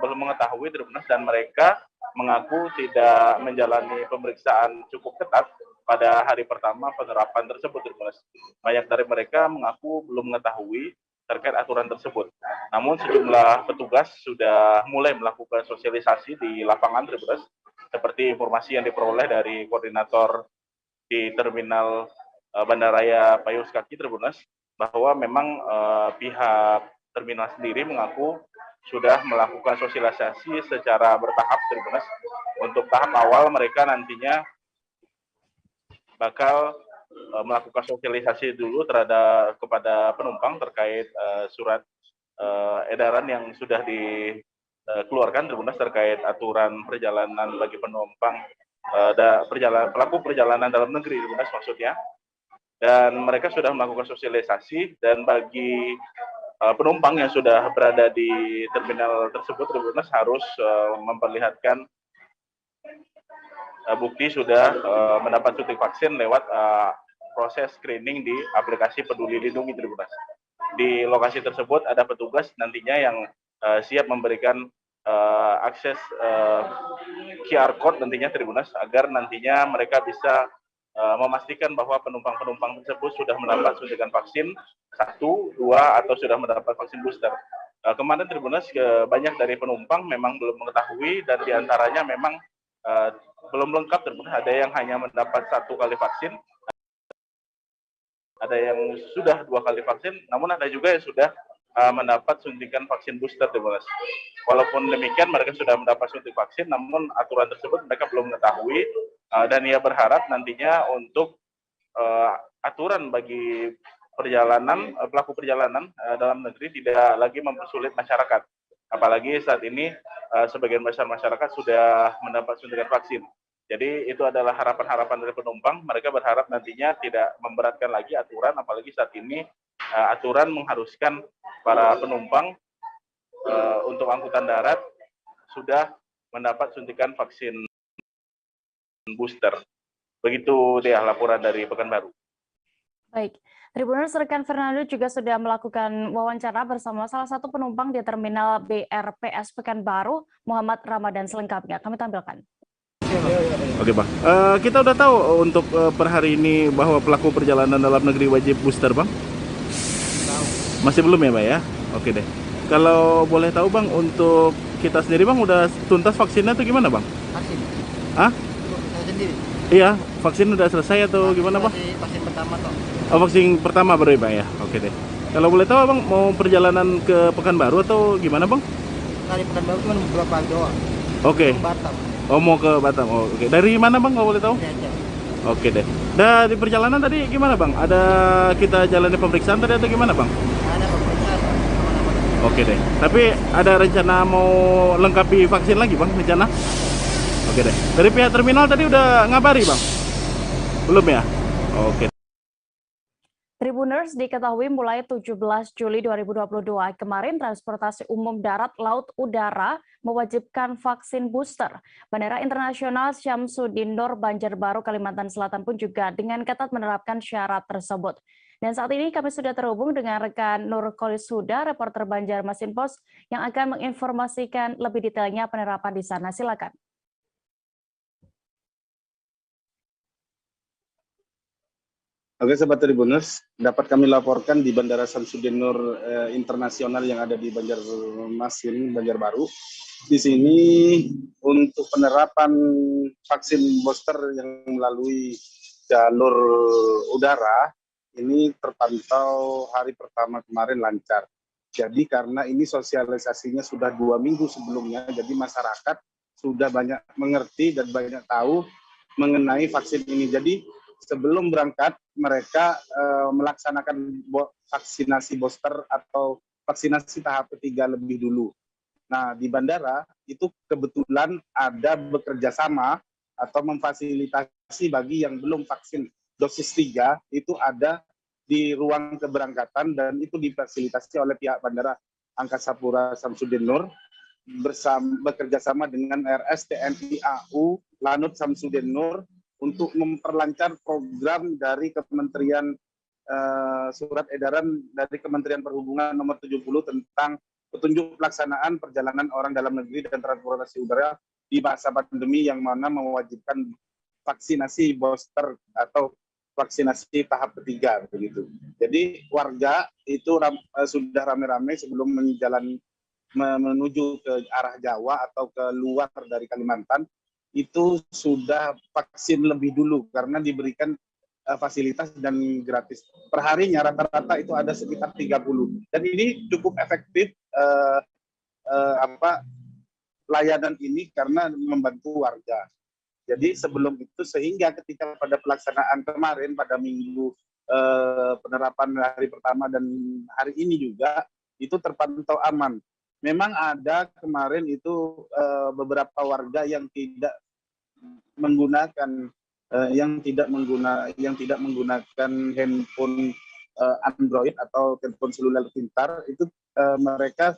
belum mengetahui Tribunas dan mereka mengaku tidak menjalani pemeriksaan cukup ketat pada hari pertama penerapan tersebut Tribunas. Banyak dari mereka mengaku belum mengetahui terkait aturan tersebut. Namun sejumlah petugas sudah mulai melakukan sosialisasi di lapangan Tribunas, seperti informasi yang diperoleh dari koordinator di Terminal Bandaraya Payung Sekaki Tribunas, bahwa memang pihak terminal sendiri mengaku sudah melakukan sosialisasi secara bertahap Tribunas. Untuk tahap awal mereka nantinya bakal melakukan sosialisasi dulu kepada penumpang terkait surat edaran yang sudah dikeluarkan Tribunas terkait aturan perjalanan bagi penumpang pelaku perjalanan dalam negeri Tribunas maksudnya. Dan mereka sudah melakukan sosialisasi, dan bagi penumpang yang sudah berada di terminal tersebut Tribunas harus memperlihatkan bukti sudah mendapat suntik vaksin lewat proses screening di aplikasi Peduli Lindungi Tribunas. Di lokasi tersebut ada petugas nantinya yang siap memberikan akses QR code nantinya Tribunas, agar nantinya mereka bisa memastikan bahwa penumpang-penumpang tersebut sudah mendapat suntikan vaksin 1, 2, atau sudah mendapat vaksin booster. Kemarin Tribunas banyak dari penumpang memang belum mengetahui, dan diantaranya memang belum lengkap Tribunas. Ada yang hanya mendapat 1 kali vaksin, ada yang sudah 2 kali vaksin, namun ada juga yang sudah mendapat suntikan vaksin booster Tribunas. Walaupun demikian mereka sudah mendapat suntik vaksin, namun aturan tersebut mereka belum mengetahui, dan ia berharap nantinya untuk aturan bagi pelaku perjalanan dalam negeri tidak lagi mempersulit masyarakat. Apalagi saat ini sebagian besar masyarakat sudah mendapat suntikan vaksin. Jadi itu adalah harapan-harapan dari penumpang. Mereka berharap nantinya tidak memberatkan lagi aturan, apalagi saat ini aturan mengharuskan para penumpang untuk angkutan darat sudah mendapat suntikan vaksin booster. Begitu dia laporan dari Pekanbaru. Baik, Tribuners, rekan Fernando juga sudah melakukan wawancara bersama salah satu penumpang di Terminal BRPS Pekanbaru, Muhammad Ramadan. Selengkapnya kami tampilkan. Oke Bang, kita udah tahu untuk per hari ini bahwa pelaku perjalanan dalam negeri wajib booster Bang? Masih belum ya Bang ya? Oke deh. Kalau boleh tahu Bang, untuk kita sendiri Bang udah tuntas vaksinnya atau gimana Bang? Vaksin. Hah? Saya sendiri. Iya, vaksin udah selesai atau gimana Bang? Vaksin pertama toh. Oh, vaksin pertama baru ya Bang ya? Oke deh. Kalau boleh tahu Bang, mau perjalanan ke Pekanbaru atau gimana Bang? Dari Pekanbaru cuma beberapa hari doang. Oke. Batam. Oh, mau ke Batam. Oh, oke. Dari mana Bang kalau boleh tahu? Oke deh. Nah, di perjalanan tadi gimana Bang? Ada kita jalani pemeriksaan tadi atau gimana Bang? Ada pemeriksaan. Oke deh. Tapi ada rencana mau lengkapi vaksin lagi Bang, rencana? Oke deh. Dari pihak terminal tadi udah ngabari Bang? Belum ya? Oke. Tribuners, diketahui mulai 17 Juli 2022 kemarin transportasi umum darat, laut, udara mewajibkan vaksin booster. Bandara Internasional Syamsuddin Nur Banjarbaru, Kalimantan Selatan pun juga dengan ketat menerapkan syarat tersebut. Dan saat ini kami sudah terhubung dengan rekan Nur Kolisuda, reporter Banjarmasin Post, yang akan menginformasikan lebih detailnya penerapan di sana. Silakan. Oke, Sobat Tribuners, dapat kami laporkan di Bandara Syamsuddin Nur Internasional yang ada di Banjarmasin, Banjarbaru. Di sini untuk penerapan vaksin booster yang melalui jalur udara, ini terpantau hari pertama kemarin lancar. Jadi karena ini sosialisasinya sudah 2 minggu sebelumnya, jadi masyarakat sudah banyak mengerti dan banyak tahu mengenai vaksin ini. Jadi sebelum berangkat, mereka melaksanakan vaksinasi booster atau vaksinasi tahap ketiga lebih dulu. Nah, di bandara itu kebetulan ada bekerja sama atau memfasilitasi bagi yang belum vaksin dosis 3, itu ada di ruang keberangkatan dan itu difasilitasi oleh pihak Bandara Angkasa Pura Syamsuddin Nur bekerja sama dengan RS TNI AU Lanut Syamsuddin Nur untuk memperlancar program dari Kementerian surat edaran dari Kementerian Perhubungan nomor 70 tentang petunjuk pelaksanaan perjalanan orang dalam negeri dan transportasi udara di masa pandemi yang mana mewajibkan vaksinasi booster atau vaksinasi tahap ketiga begitu. Jadi warga itu sudah rame-rame sebelum menuju ke arah Jawa atau ke luar dari Kalimantan itu sudah vaksin lebih dulu karena diberikan fasilitas dan gratis. Perharinya rata-rata itu ada sekitar 30. Dan ini cukup efektif layanan ini karena membantu warga. Jadi sebelum itu sehingga ketika pada pelaksanaan kemarin pada minggu penerapan hari pertama dan hari ini juga itu terpantau aman. Memang ada kemarin itu beberapa warga yang tidak menggunakan handphone Android atau telepon seluler pintar itu mereka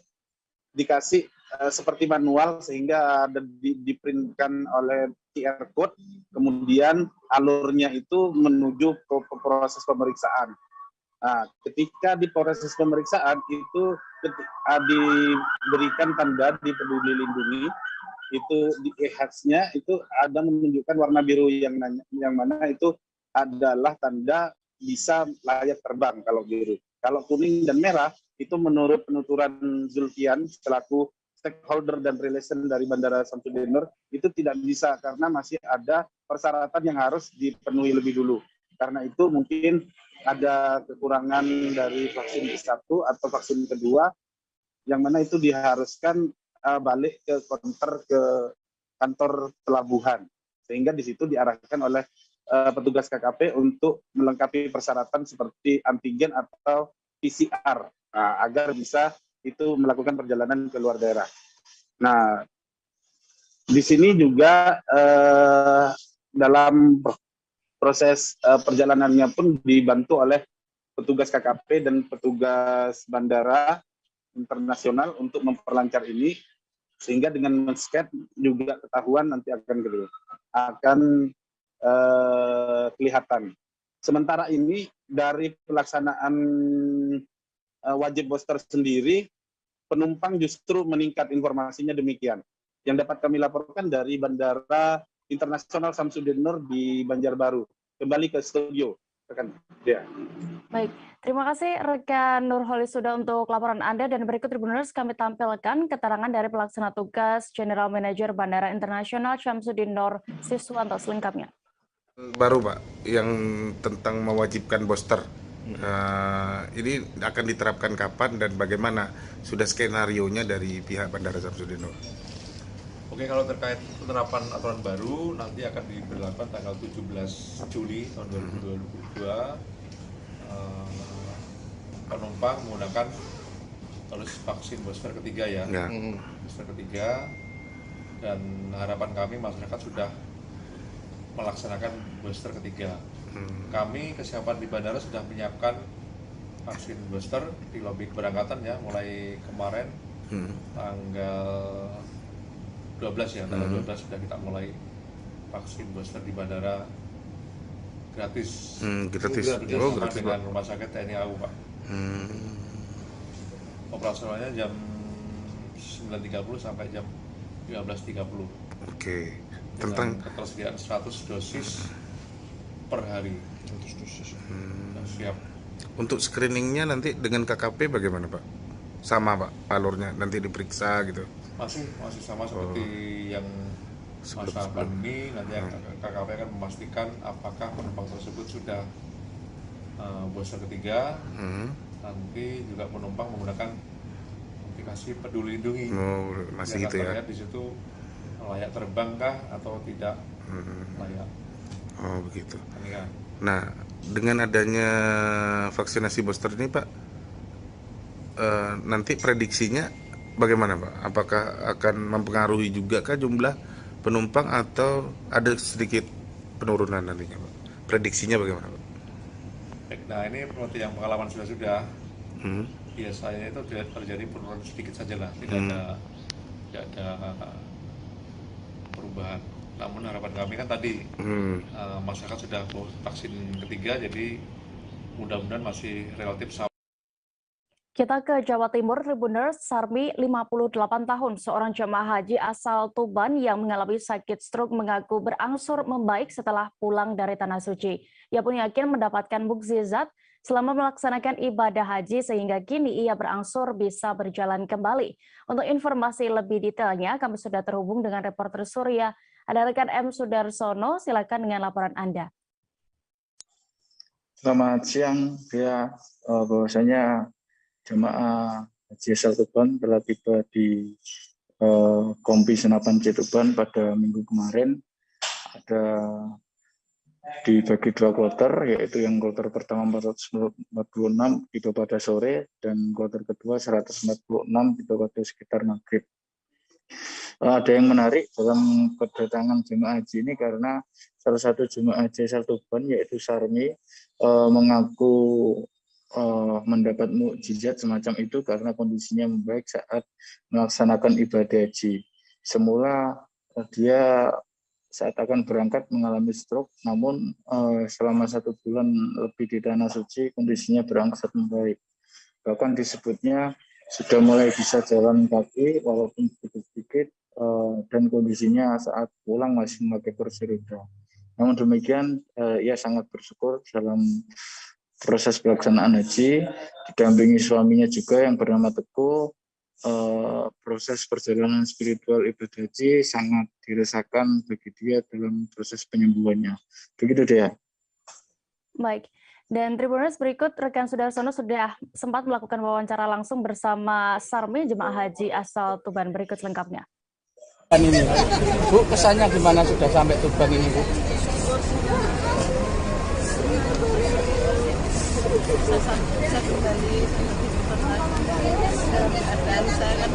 dikasih seperti manual sehingga ada diprintkan oleh QR code, kemudian alurnya itu menuju ke proses pemeriksaan. Nah, ketika di proses pemeriksaan itu diberikan tanda di Peduli Lindungi, itu di e-Health-nya itu ada menunjukkan warna biru yang mana itu adalah tanda bisa layak terbang kalau biru. Kalau kuning dan merah itu menurut penuturan Zulfian selaku stakeholder dan relation dari Bandara Syamsuddin Nur itu tidak bisa karena masih ada persyaratan yang harus dipenuhi lebih dulu. Karena itu mungkin ada kekurangan dari vaksin satu atau vaksin kedua yang mana itu diharuskan balik ke kantor pelabuhan sehingga di situ diarahkan oleh petugas KKP untuk melengkapi persyaratan seperti antigen atau PCR agar bisa itu melakukan perjalanan ke luar daerah. Nah, di sini juga dalam proses perjalanannya pun dibantu oleh petugas KKP dan petugas bandara internasional untuk memperlancar ini, sehingga dengan men-scan juga ketahuan nanti akan kelihatan. Sementara ini dari pelaksanaan wajib booster sendiri, penumpang justru meningkat, informasinya demikian. Yang dapat kami laporkan dari Bandara Internasional Samsudin Nur di Banjarbaru. Kembali ke studio, rekan. Ya. Baik, terima kasih rekan Nurholis sudah untuk laporan Anda, dan berikut Tribuners kami tampilkan keterangan dari pelaksana tugas General Manager Bandara Internasional Samsudin Nur Siswanto selengkapnya. Baru Pak, yang tentang mewajibkan booster. Ini akan diterapkan kapan dan bagaimana? Sudah skenario-nya dari pihak Bandara Samsudin Nur. Oke, kalau terkait penerapan aturan baru nanti akan diberlakukan tanggal 17 Juli tahun 2022. Penumpang menggunakan harus vaksin booster ketiga ya. Booster ketiga, dan harapan kami masyarakat sudah melaksanakan booster ketiga. Kami kesiapan di bandara sudah menyiapkan vaksin booster di lobi keberangkatan ya, mulai kemarin tanggal 12 ya, tanggal 12 sudah kita mulai vaksin booster di bandara gratis. Gratis. Bersama dengan Rumah Sakit TNI AU Pak. Operasionalnya jam 9.30 sampai jam 15.30. Oke. Tentang ketersediaan 100 dosis per hari. 100 dosis. Siap. Untuk screeningnya nanti dengan KKP bagaimana Pak? Sama Pak alurnya, nanti diperiksa gitu? Masih sama seperti yang masa pandemi. Nanti KKP akan memastikan apakah penumpang tersebut sudah booster ketiga. Nanti juga penumpang menggunakan aplikasi Peduli Lindungi. Masih gitu ya? Di situ layak terbang kah atau tidak layak. Oh begitu. Ya. Nah, dengan adanya vaksinasi booster ini Pak, nanti prediksinya bagaimana Pak? Apakah akan mempengaruhi juga kah jumlah penumpang atau ada sedikit penurunan nantinya Pak? Prediksinya bagaimana Pak? Nah, ini seperti yang pengalaman sudah biasanya itu terjadi penurunan sedikit saja lah, tidak ada perubahan. Namun harapan kami kan tadi masyarakat sudah vaksin ketiga, jadi mudah-mudahan masih relatif sama. Kita ke Jawa Timur, Tribuners. Sarmi, 58 tahun, seorang jemaah haji asal Tuban yang mengalami sakit stroke mengaku berangsur membaik setelah pulang dari Tanah Suci. Ia pun yakin mendapatkan mukjizat selama melaksanakan ibadah haji sehingga kini ia berangsur bisa berjalan kembali. Untuk informasi lebih detailnya, kami sudah terhubung dengan reporter Surya. Ada rekan M. Sudarsono, silakan dengan laporan Anda. Selamat siang, ya. Bahwasanya jemaah haji asal Tuban telah tiba di Kompi Senapan C Tuban pada minggu kemarin. Ada dibagi dua kloter, yaitu yang kloter pertama 446 tiba pada sore dan kloter kedua 146 tiba pada sekitar maghrib. Ada yang menarik dalam kedatangan jemaah haji ini karena salah satu jemaah haji asal Tuban yaitu Sarmi mengaku mendapat mukjizat semacam itu karena kondisinya membaik saat melaksanakan ibadah haji. Semula dia saat akan berangkat mengalami stroke, namun selama 1 bulan lebih di Tanah Suci kondisinya berangsur membaik. Bahkan disebutnya sudah mulai bisa jalan kaki walaupun sedikit-sedikit, dan kondisinya saat pulang masih memakai kursi roda. Namun demikian ia sangat bersyukur dalam proses pelaksanaan haji, didampingi suaminya juga yang bernama Teguh. Proses perjalanan spiritual ibadah haji sangat dirasakan bagi dia dalam proses penyembuhannya. Begitu dia. Baik. Dan Tribuners, berikut rekan Sudarsono sudah sempat melakukan wawancara langsung bersama Sarmi, jemaah haji asal Tuban. Berikut lengkapnya. Ini, Bu, kesannya gimana sudah sampai Tuban ini, Bu? Bisa kembali dalam keadaan saya kan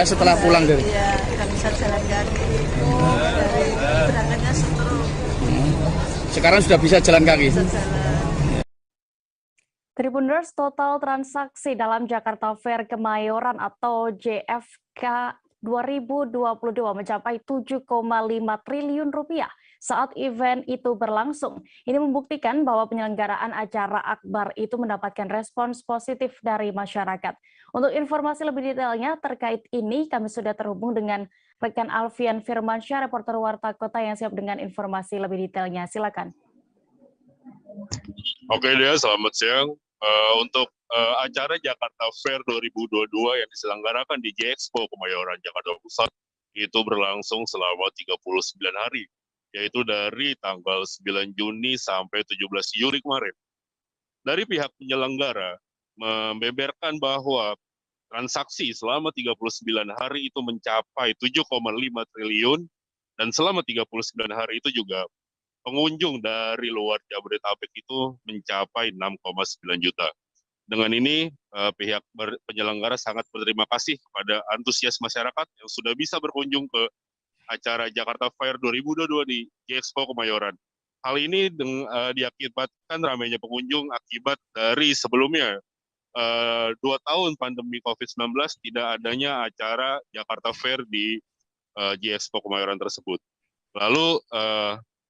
Setelah pulang dari? Iya, nggak bisa jalan kaki. Dari berangkatnya stroke. Sekarang sudah bisa jalan kaki? Bisa jalan. Tribuners, total transaksi dalam Jakarta Fair Kemayoran atau JFK 2022 mencapai 7,5 triliun rupiah saat event itu berlangsung. Ini membuktikan bahwa penyelenggaraan acara akbar itu mendapatkan respons positif dari masyarakat. Untuk informasi lebih detailnya terkait ini, kami sudah terhubung dengan rekan Alfian Firmansyah, reporter Warta Kota yang siap dengan informasi lebih detailnya. Silakan. Oke Dea, selamat siang. Untuk acara Jakarta Fair 2022 yang diselenggarakan di J-Expo Kemayoran Jakarta Pusat itu berlangsung selama 39 hari, yaitu dari tanggal 9 Juni sampai 17 Juli kemarin. Dari pihak penyelenggara membeberkan bahwa transaksi selama 39 hari itu mencapai 7,5 triliun, dan selama 39 hari itu juga pengunjung dari luar Jabodetabek itu mencapai 6,9 juta. Dengan ini, pihak penyelenggara sangat berterima kasih kepada antusias masyarakat yang sudah bisa berkunjung ke acara Jakarta Fair 2022 di J-Expo Kemayoran. Hal ini diakibatkan ramainya pengunjung akibat dari sebelumnya 2 tahun pandemi COVID-19 tidak adanya acara Jakarta Fair di J-Expo Kemayoran tersebut. Lalu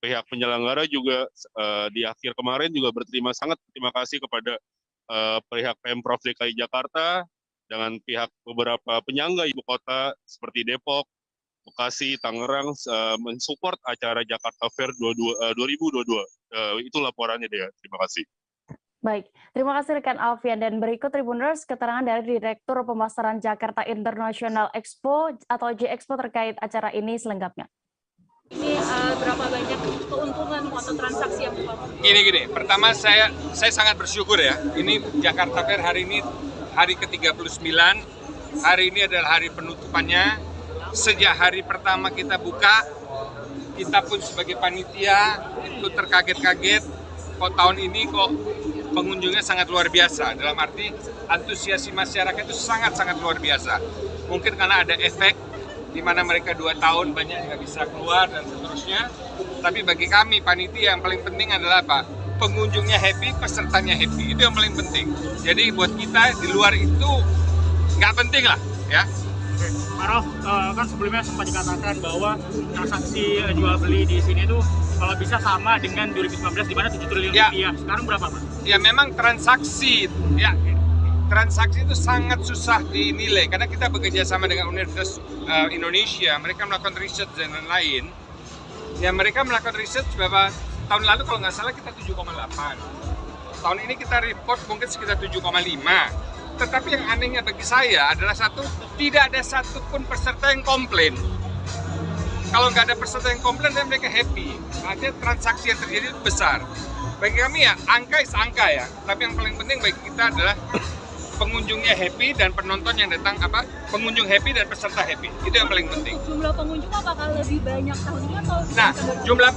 pihak penyelenggara juga di akhir kemarin juga sangat berterima kasih kepada pihak Pemprov DKI Jakarta dengan pihak beberapa penyangga ibu kota seperti Depok, Bekasi, Tangerang mensupport acara Jakarta Fair 2022. Itu laporannya dia. Terima kasih. Baik, terima kasih rekan Alfian, dan berikut Tribuners keterangan dari Direktur Pemasaran Jakarta International Expo atau J-Expo terkait acara ini selengkapnya. Ini berapa banyak keuntungan atau transaksi yang Bapak? Gini, pertama saya sangat bersyukur ya. Ini Jakarta Fair hari ini hari ke-39, hari ini adalah hari penutupannya. Sejak hari pertama kita buka, kita pun sebagai panitia itu terkaget-kaget. Kok tahun ini kok pengunjungnya sangat luar biasa. Dalam arti antusiasi masyarakat itu sangat-sangat luar biasa. Mungkin karena ada efek di mana mereka 2 tahun banyak nggak bisa keluar dan seterusnya. Tapi bagi kami panitia yang paling penting adalah apa? Pengunjungnya happy, pesertanya happy. Itu yang paling penting. Jadi buat kita di luar itu nggak penting lah, ya. Pak Rauf, kan sebelumnya sempat dikatakan bahwa transaksi jual beli di sini tuh kalau bisa sama dengan 2019 di mana 7 triliun rupiah. Sekarang berapa, Pak? Ya memang transaksi itu sangat susah dinilai karena kita bekerja sama dengan Universitas Indonesia. Mereka melakukan riset dan lain-lain. Ya mereka melakukan riset bahwa tahun lalu kalau nggak salah kita 7,8. Tahun ini kita report mungkin sekitar 7,5. Tetapi yang anehnya bagi saya adalah tidak ada satupun peserta yang komplain. Kalau nggak ada peserta yang komplain, dan mereka happy. Artinya transaksi yang terjadi itu besar. Bagi kami ya, angka is angka ya. Tapi yang paling penting bagi kita adalah pengunjungnya happy dan penonton yang datang pengunjung happy dan peserta happy. Itu yang paling penting. Jumlah pengunjung apakah lebih banyak tahun ini atau? Nah, jumlah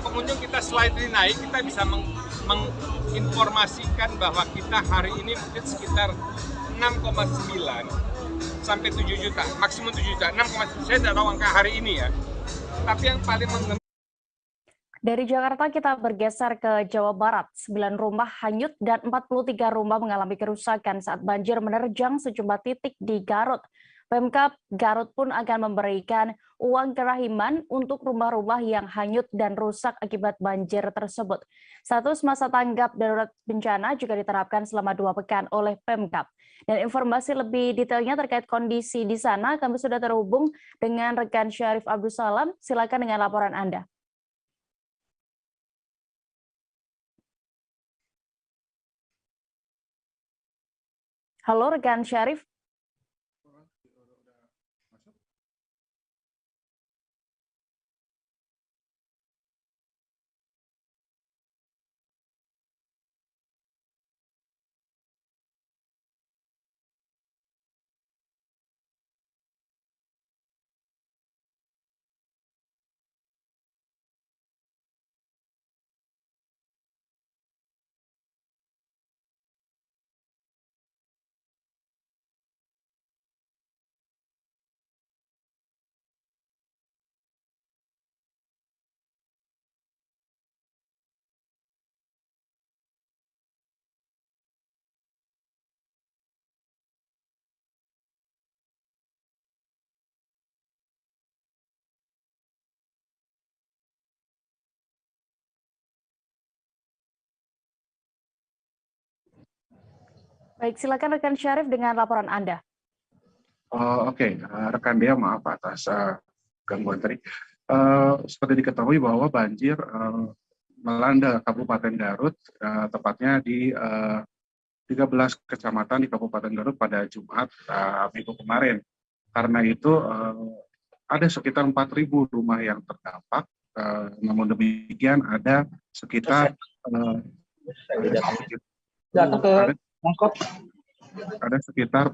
pengunjung kita slightly naik, kita bisa menginformasikan bahwa kita hari ini mungkin sekitar 6,9 sampai 7 juta, maksimum 7 juta. 6,9, saya tidak tahu angka hari ini ya. Tapi yang paling Dari Jakarta kita bergeser ke Jawa Barat. 9 rumah hanyut dan 43 rumah mengalami kerusakan saat banjir menerjang sejumlah titik di Garut. Pemkab Garut pun akan memberikan uang kerahiman untuk rumah-rumah yang hanyut dan rusak akibat banjir tersebut. Status masa tanggap darurat bencana juga diterapkan selama 2 pekan oleh Pemkab. Dan informasi lebih detailnya terkait kondisi di sana, kami sudah terhubung dengan rekan Syarif Abdul Salam. Silakan dengan laporan Anda. Halo rekan Syarif. Baik, silakan rekan Syarif dengan laporan Anda. Oke, rekan Dea, maaf atas gangguan tadi. Seperti diketahui bahwa banjir melanda Kabupaten Garut, tepatnya di 13 kecamatan di Kabupaten Garut pada Jumat minggu kemarin. Karena itu ada sekitar 4.000 rumah yang terdampak. Namun demikian ada sekitar ada sekitar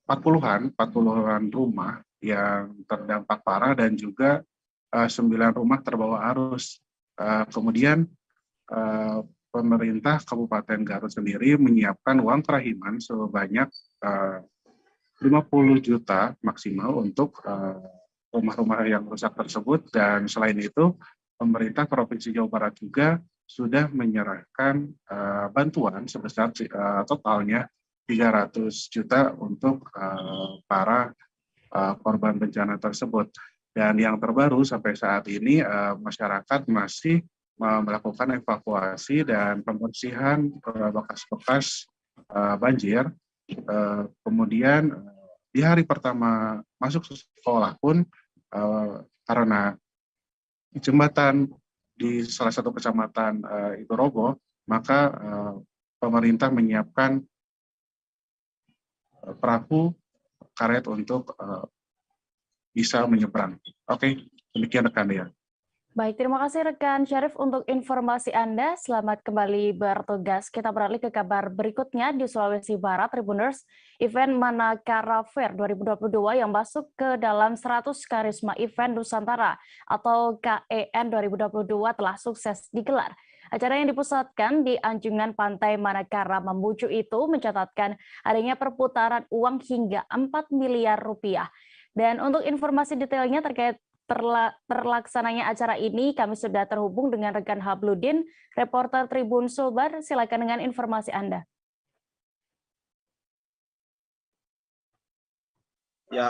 40-an rumah yang terdampak parah dan juga 9 rumah terbawa arus. Kemudian pemerintah Kabupaten Garut sendiri menyiapkan uang kerahiman sebanyak 50 juta maksimal untuk rumah-rumah yang rusak tersebut, dan selain itu pemerintah Provinsi Jawa Barat juga sudah menyerahkan bantuan sebesar totalnya 300 juta untuk para korban bencana tersebut. Dan yang terbaru sampai saat ini masyarakat masih melakukan evakuasi dan pembersihan bekas-bekas banjir. Kemudian di hari pertama masuk sekolah pun karena jembatan di salah satu kecamatan itu roboh, maka pemerintah menyiapkan perahu karet untuk bisa menyeberang. Oke, demikian rekan Dea. Baik, terima kasih rekan Syarif untuk informasi Anda. Selamat kembali bertugas. Kita beralih ke kabar berikutnya di Sulawesi Barat, Tribuners. Event Manakara Fair 2022 yang masuk ke dalam 100 Karisma Event Nusantara atau KEN 2022 telah sukses digelar. Acara yang dipusatkan di Anjungan Pantai Manakara Mamuju itu mencatatkan adanya perputaran uang hingga 4 miliar rupiah. Dan untuk informasi detailnya terkait terlaksananya acara ini, kami sudah terhubung dengan rekan Habludin, reporter Tribun Sulbar. Silakan dengan informasi Anda. Ya,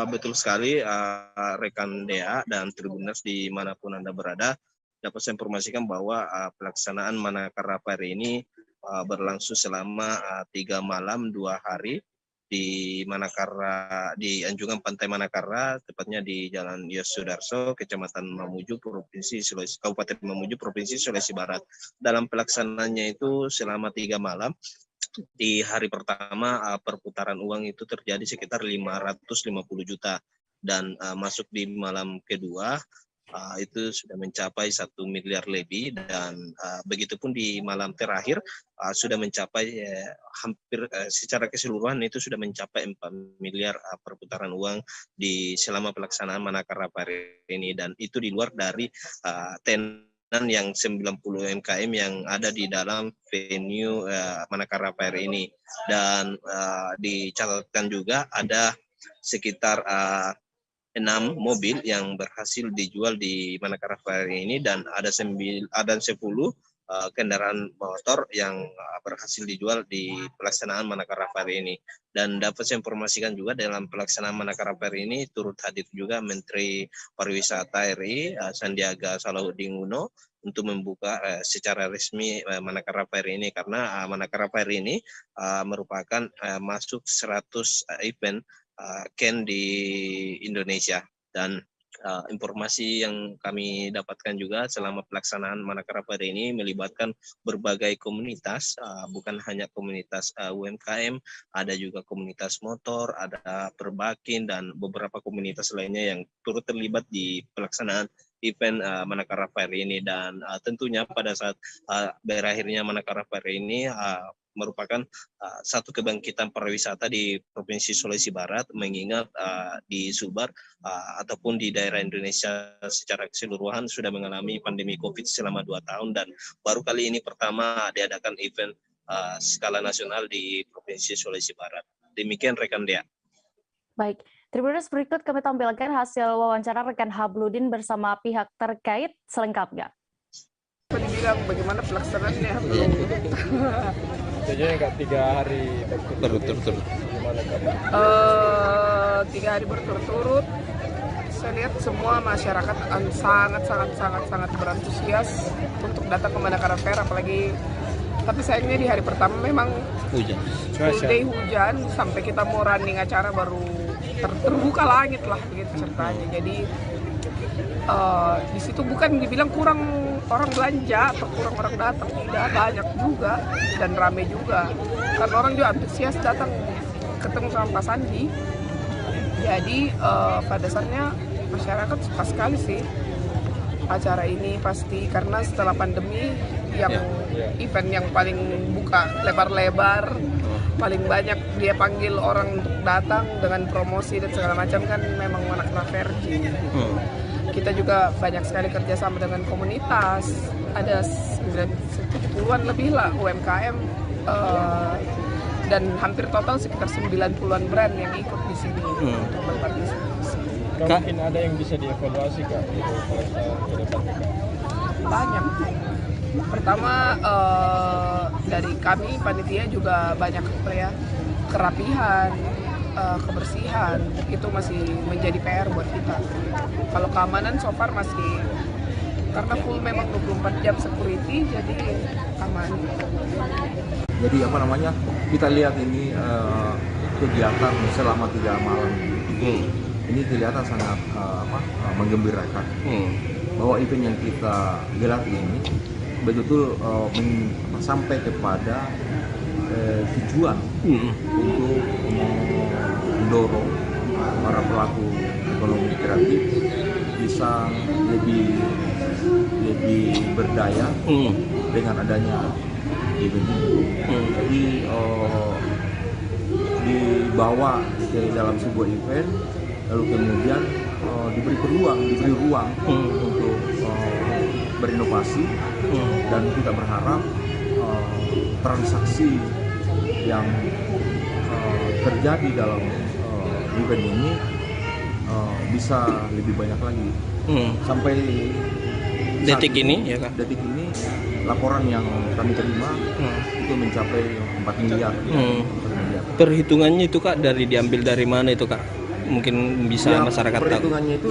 betul sekali rekan Dea dan Tribuners dimanapun Anda berada. Dapat saya informasikan bahwa pelaksanaan Manakara Fair ini berlangsung selama 3 malam 2 hari di Manakara, di Anjungan Pantai Manakara, tepatnya di Jalan Yos Sudarso, Kecamatan Mamuju, Kabupaten Mamuju, Provinsi Sulawesi Barat. Dalam pelaksanaannya itu selama 3 malam, di hari pertama perputaran uang itu terjadi sekitar 550 juta dan masuk di malam kedua itu sudah mencapai 1 miliar lebih, dan begitupun di malam terakhir sudah mencapai hampir secara keseluruhan itu sudah mencapai 4 miliar perputaran uang di selama pelaksanaan Manakara Fair ini, dan itu di luar dari tenan yang 90 UMKM yang ada di dalam venue Manakara Fair ini. Dan dicatatkan juga ada sekitar 6 mobil yang berhasil dijual di Manakara Fair ini, dan ada 10 kendaraan motor yang berhasil dijual di pelaksanaan Manakara Fair ini. Dan dapat saya informasikan juga dalam pelaksanaan Manakara Fair ini turut hadir juga Menteri Pariwisata RI Sandiaga Salahuddin Uno untuk membuka secara resmi Manakara Fair ini, karena Manakara Fair ini merupakan masuk 100 event KEN di Indonesia. Dan informasi yang kami dapatkan juga selama pelaksanaan Manakara Fair ini melibatkan berbagai komunitas, bukan hanya komunitas UMKM, ada juga komunitas motor, ada perbakin, dan beberapa komunitas lainnya yang turut terlibat di pelaksanaan event Manakara Fair ini. Dan tentunya pada saat berakhirnya Manakara Fair ini merupakan satu kebangkitan pariwisata di Provinsi Sulawesi Barat, mengingat di Sulbar ataupun di daerah Indonesia secara keseluruhan sudah mengalami pandemi COVID selama 2 tahun, dan baru kali ini pertama diadakan event skala nasional di Provinsi Sulawesi Barat. Demikian rekan Dea. Baik, Tribuners, berikut kami tampilkan hasil wawancara rekan Habludin bersama pihak terkait selengkapnya. Dibilang bagaimana pelaksanaannya belum. Jadi nggak 3 hari berturut-turut. 3 hari berturut-turut. Saya lihat semua masyarakat sangat berantusias untuk datang ke Manakara Fair, apalagi Tapi sayangnya di hari pertama memang Hujan. full day hujan, sampai kita mau running acara baru terbuka langit lah begitu ceritanya. Jadi di situ bukan dibilang kurang orang belanja atau kurang orang datang, tidak, banyak juga dan rame juga. Karena orang juga antusias datang ketemu sama Pak Sandi. Jadi pada dasarnya masyarakat suka sekali sih acara ini pasti, karena setelah pandemi yang event yang paling buka lebar-lebar, paling banyak dia panggil orang untuk datang dengan promosi dan segala macam kan memang anak-anak Vergi. Kita juga banyak sekali kerjasama dengan komunitas, ada 70-an lebih lah UMKM, dan hampir total sekitar 90-an brand yang ikut di sini untuk berpartisipasi. Mungkin ada yang bisa dievaluasi Kak gitu ke depan Kak? Banyak. Pertama dari kami panitia juga banyak kerapihan, kebersihan itu masih menjadi PR buat kita. Kalau keamanan so far masih, karena full memang 24 jam security, jadi aman. Jadi kita lihat ini kegiatan selama 3 malam. Ini kelihatan sangat menggembirakan. Bahwa event yang kita gelar ini betul-betul sampai kepada tujuan untuk mendorong para pelaku ekonomi kreatif bisa lebih berdaya dengan adanya event ini. Jadi dibawa ke dalam sebuah event, lalu kemudian diberi ruang untuk berinovasi, dan kita berharap transaksi yang terjadi dalam event ini bisa lebih banyak lagi. Sampai detik ini ya Kak? Detik ini laporan yang kami terima itu mencapai 4 miliar. Perhitungannya itu Kak diambil dari mana itu Kak? Mungkin bisa masyarakat tahu. Perhitungannya itu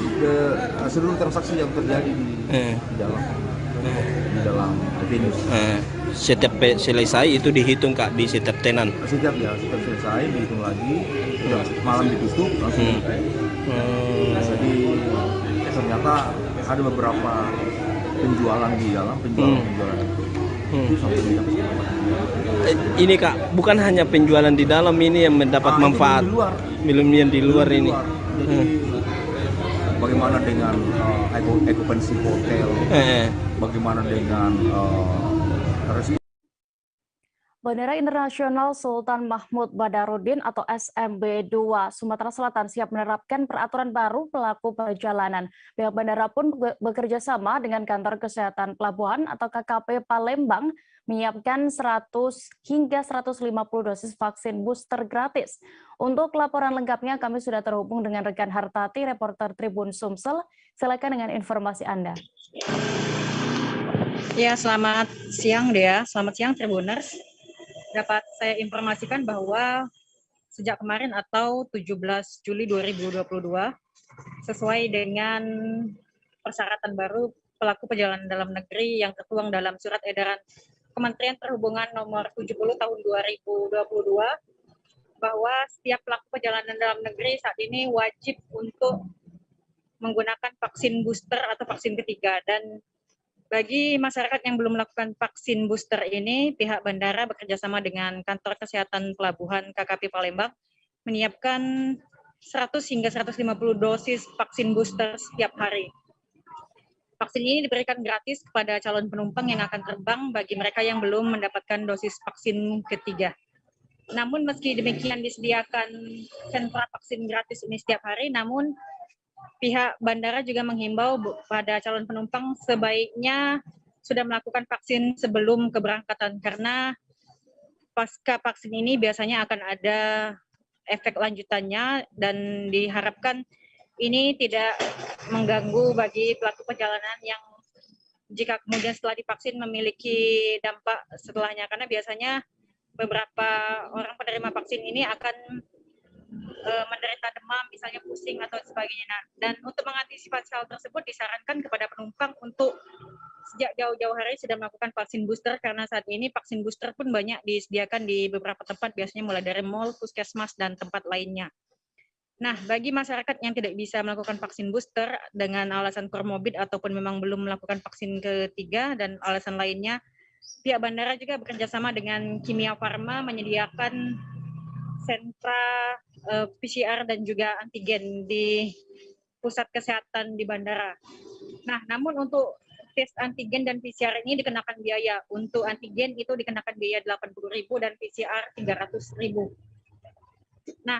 seluruh transaksi yang terjadi di dalam venue. Setiap selesai itu dihitung Kak di setiap tenan. Setiap selesai dihitung lagi, malam ditutup langsung. Jadi ternyata ada beberapa penjualan di dalam penjualan itu sampai ini Kak, bukan hanya penjualan di dalam ini yang mendapat manfaat, belum yang di luar ini. Jadi bagaimana dengan occupancy hotel, bagaimana dengan Bandara Internasional Sultan Mahmud Badarudin atau SMB2 Sumatera Selatan siap menerapkan peraturan baru pelaku perjalanan. Pihak bandara pun bekerja sama dengan Kantor Kesehatan Pelabuhan atau KKP Palembang menyiapkan 100 hingga 150 dosis vaksin booster gratis. Untuk laporan lengkapnya kami sudah terhubung dengan rekan Hartati, reporter Tribun Sumsel. Silakan dengan informasi Anda. Ya, selamat siang Dea, selamat siang Tribuners. Dapat saya informasikan bahwa sejak kemarin atau 17 Juli 2022, sesuai dengan persyaratan baru pelaku perjalanan dalam negeri yang tertuang dalam Surat Edaran Kementerian Perhubungan nomor 70 tahun 2022, bahwa setiap pelaku perjalanan dalam negeri saat ini wajib untuk menggunakan vaksin booster atau vaksin ketiga. Dan bagi masyarakat yang belum melakukan vaksin booster ini, pihak bandara bekerjasama dengan Kantor Kesehatan Pelabuhan KKP Palembang menyiapkan 100 hingga 150 dosis vaksin booster setiap hari. Vaksin ini diberikan gratis kepada calon penumpang yang akan terbang bagi mereka yang belum mendapatkan dosis vaksin ketiga. Namun meski demikian disediakan sentra vaksin gratis ini setiap hari, namun pihak bandara juga menghimbau pada calon penumpang sebaiknya sudah melakukan vaksin sebelum keberangkatan, karena pasca vaksin ini biasanya akan ada efek lanjutannya dan diharapkan ini tidak mengganggu bagi pelaku perjalanan yang jika kemudian setelah divaksin memiliki dampak setelahnya, karena biasanya beberapa orang penerima vaksin ini akan menderita demam, misalnya pusing atau sebagainya. Nah, dan untuk mengantisipasi hal tersebut disarankan kepada penumpang untuk sejak jauh-jauh hari sudah melakukan vaksin booster karena saat ini vaksin booster pun banyak disediakan di beberapa tempat, biasanya mulai dari mall, puskesmas, dan tempat lainnya. Nah, bagi masyarakat yang tidak bisa melakukan vaksin booster dengan alasan komorbid ataupun memang belum melakukan vaksin ketiga dan alasan lainnya, pihak bandara juga bekerjasama dengan Kimia Farma menyediakan sentra PCR dan juga antigen di pusat kesehatan di bandara. Nah, namun untuk tes antigen dan PCR ini dikenakan biaya. Untuk antigen itu dikenakan biaya 80.000 dan PCR 300.000. Nah,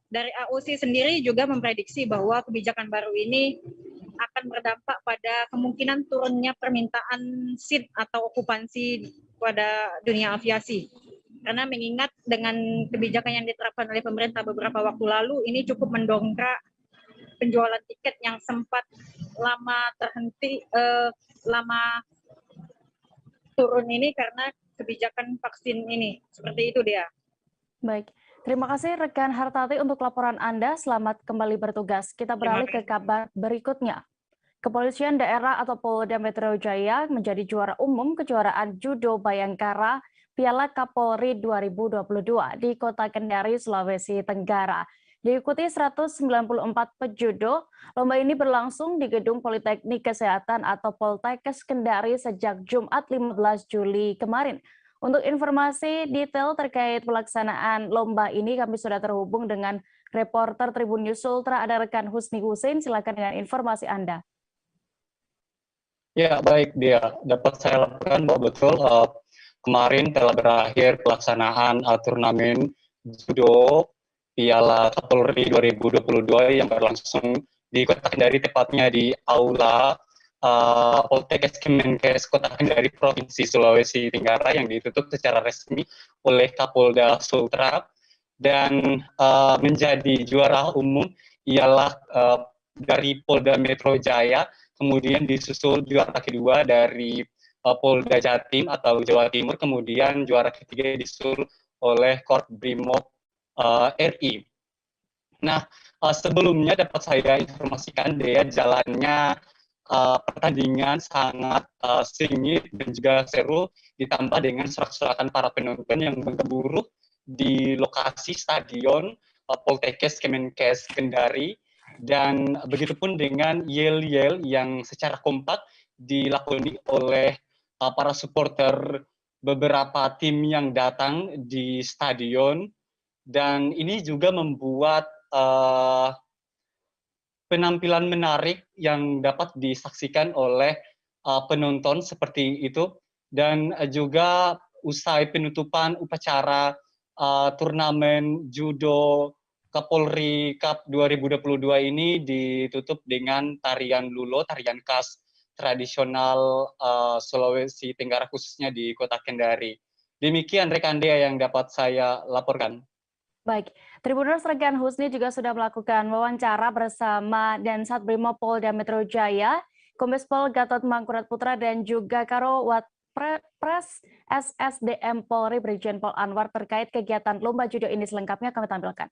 dari AOC sendiri juga memprediksi bahwa kebijakan baru ini akan berdampak pada kemungkinan turunnya permintaan seat atau okupansi pada dunia aviasi. Karena mengingat dengan kebijakan yang diterapkan oleh pemerintah beberapa waktu lalu, ini cukup mendongkrak penjualan tiket yang sempat lama terhenti, lama turun ini karena kebijakan vaksin ini. Seperti itu dia. Baik. Terima kasih rekan Hartati untuk laporan Anda. Selamat kembali bertugas. Kita beralih ke kabar berikutnya. Kepolisian daerah atau Polda Metro Jaya menjadi juara umum kejuaraan Judo Bayangkara Piala Kapolri 2022 di Kota Kendari, Sulawesi Tenggara. Diikuti 194 pejudo, lomba ini berlangsung di Gedung Politeknik Kesehatan atau Poltekkes Kendari sejak Jumat 15 Juli kemarin. Untuk informasi detail terkait pelaksanaan lomba ini, kami sudah terhubung dengan reporter Tribun News Ultra, ada rekan Husni Husein. Silakan dengan informasi Anda. Ya, baik, dia dapat saya laporkan bahwa betul kemarin telah berakhir pelaksanaan turnamen judo Piala Kapolri 2022 yang berlangsung di Kota Kendari, tepatnya di Aula Poltekkes Kemenkes Kota Kendari Provinsi Sulawesi Tenggara yang ditutup secara resmi oleh Kapolda Sultra, dan menjadi juara umum ialah dari Polda Metro Jaya, kemudian disusul juara kedua dari Polda Jatim atau Jawa Timur, kemudian juara ketiga disusul oleh Korbrimob RI. Nah, sebelumnya dapat saya informasikan dia jalannya pertandingan sangat sengit dan juga seru, ditambah dengan sorak-sorakan para penonton yang bergemuruh di lokasi stadion Poltekkes Kemenkes Kendari, dan begitupun dengan yel-yel yang secara kompak dilakoni oleh para supporter beberapa tim yang datang di stadion, dan ini juga membuat penampilan menarik yang dapat disaksikan oleh penonton seperti itu. Dan juga usai penutupan upacara turnamen judo Kapolri Cup 2022 ini ditutup dengan tarian lulo, tarian khas tradisional Sulawesi Tenggara khususnya di Kota Kendari. Demikian rekan Dea yang dapat saya laporkan. Baik, Tribuners, rekan Husni juga sudah melakukan wawancara bersama Dansat Brimob Polda Metro Jaya, Kombes Pol Gatot Mangkurat Putra, dan juga Karo Watpres SSDM Polri Brigjen Pol Anwar terkait kegiatan lomba judo ini. Selengkapnya kami tampilkan.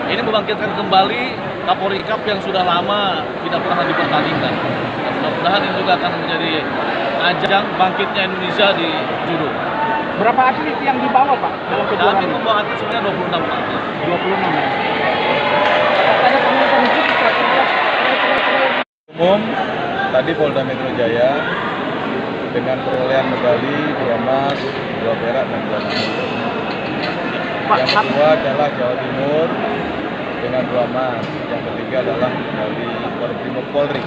Ini membangkitkan kembali Kapolri Cup yang sudah lama tidak pernah dipertandingkan. Mudah-mudahan ini juga akan menjadi ajang bangkitnya Indonesia di judo. Berapa atlet yang dibawa, Pak? Dalam kejuaraan kami membawa atlet sebenarnya 26, Pak. 26 ya? Ada penonton umum tadi Polda Metro Jaya dengan perolehan medali 2 emas, 2 perak, dan 2 perunggu. Yang kedua adalah Jawa Timur dengan 2 emas. Yang ketiga adalah dari Korbrimob Polri.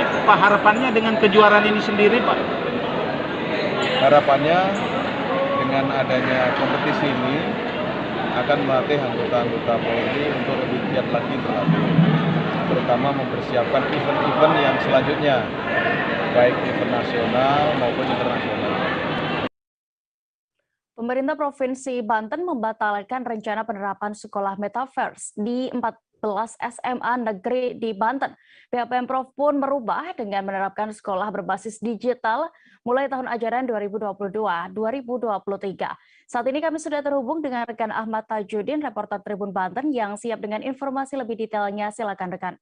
Ya, Pak, harapannya dengan kejuaraan ini sendiri, Pak? Harapannya dengan adanya kompetisi ini akan melatih anggota-anggota Polri untuk lebih giat lagi berlatih, terutama mempersiapkan event-event yang selanjutnya, baik event nasional maupun internasional. Pemerintah Provinsi Banten membatalkan rencana penerapan sekolah metaverse di 14 SMA negeri di Banten. Pihak Pemprov pun merubah dengan menerapkan sekolah berbasis digital mulai tahun ajaran 2022-2023. Saat ini kami sudah terhubung dengan rekan Ahmad Tajudin, reporter Tribun Banten, yang siap dengan informasi lebih detailnya. Silakan rekan.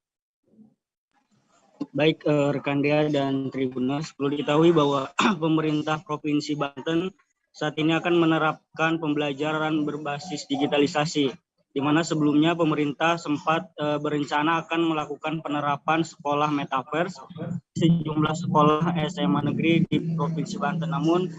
Baik rekan Dea dan Tribuners, perlu diketahui bahwa pemerintah Provinsi Banten saat ini akan menerapkan pembelajaran berbasis digitalisasi, di mana sebelumnya pemerintah sempat berencana akan melakukan penerapan sekolah metaverse di sejumlah sekolah SMA negeri di Provinsi Banten. Namun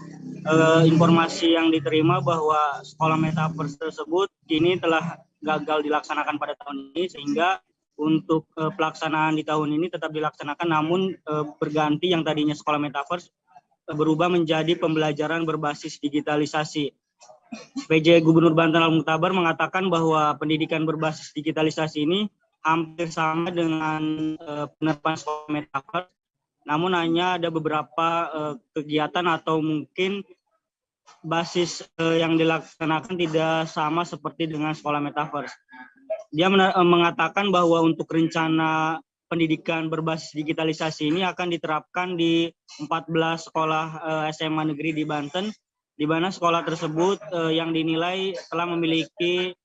informasi yang diterima bahwa sekolah metaverse tersebut kini telah gagal dilaksanakan pada tahun ini, sehingga untuk pelaksanaan di tahun ini tetap dilaksanakan, namun berganti yang tadinya sekolah metaverse berubah menjadi pembelajaran berbasis digitalisasi. PJ Gubernur Banten Al-Muktabar mengatakan bahwa pendidikan berbasis digitalisasi ini hampir sama dengan penerapan sekolah metaverse, namun hanya ada beberapa kegiatan atau mungkin basis yang dilaksanakan tidak sama seperti dengan sekolah metaverse. Dia mengatakan bahwa untuk rencana pendidikan berbasis digitalisasi ini akan diterapkan di 14 sekolah SMA negeri di Banten, di mana sekolah tersebut yang dinilai telah memiliki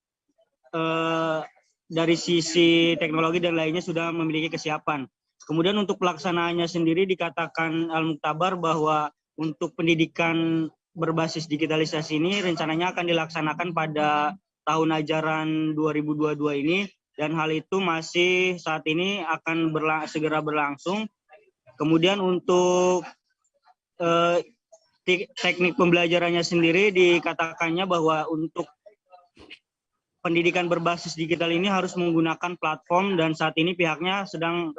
dari sisi teknologi dan lainnya sudah memiliki kesiapan. Kemudian untuk pelaksanaannya sendiri dikatakan Al-Muktabar bahwa untuk pendidikan berbasis digitalisasi ini rencananya akan dilaksanakan pada tahun ajaran 2022 ini, dan hal itu masih saat ini akan segera berlangsung. Kemudian untuk teknik pembelajarannya sendiri dikatakannya bahwa untuk pendidikan berbasis digital ini harus menggunakan platform, dan saat ini pihaknya sedang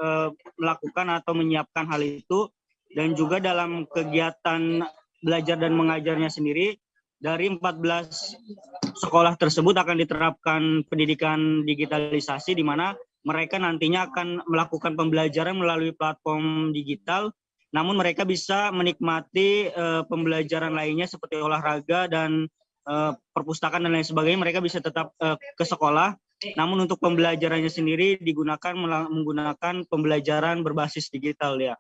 melakukan atau menyiapkan hal itu. Dan juga dalam kegiatan belajar dan mengajarnya sendiri, dari 14 sekolah tersebut akan diterapkan pendidikan digitalisasi, di mana mereka nantinya akan melakukan pembelajaran melalui platform digital, namun mereka bisa menikmati pembelajaran lainnya seperti olahraga dan perpustakaan dan lain sebagainya. Mereka bisa tetap ke sekolah, namun untuk pembelajarannya sendiri menggunakan pembelajaran berbasis digital ya.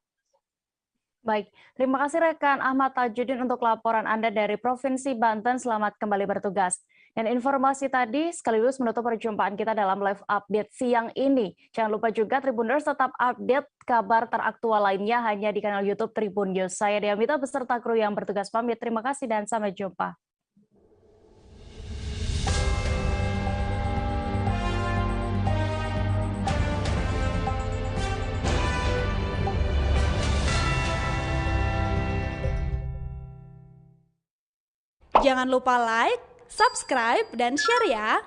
Baik, terima kasih rekan Ahmad Tajudin untuk laporan Anda dari Provinsi Banten. Selamat kembali bertugas. Dan informasi tadi sekaligus menutup perjumpaan kita dalam live update siang ini. Jangan lupa juga Tribuners tetap update kabar teraktual lainnya hanya di kanal YouTube Tribun News. Saya Dea Mita beserta kru yang bertugas pamit. Terima kasih dan sampai jumpa. Jangan lupa like, subscribe, dan share ya!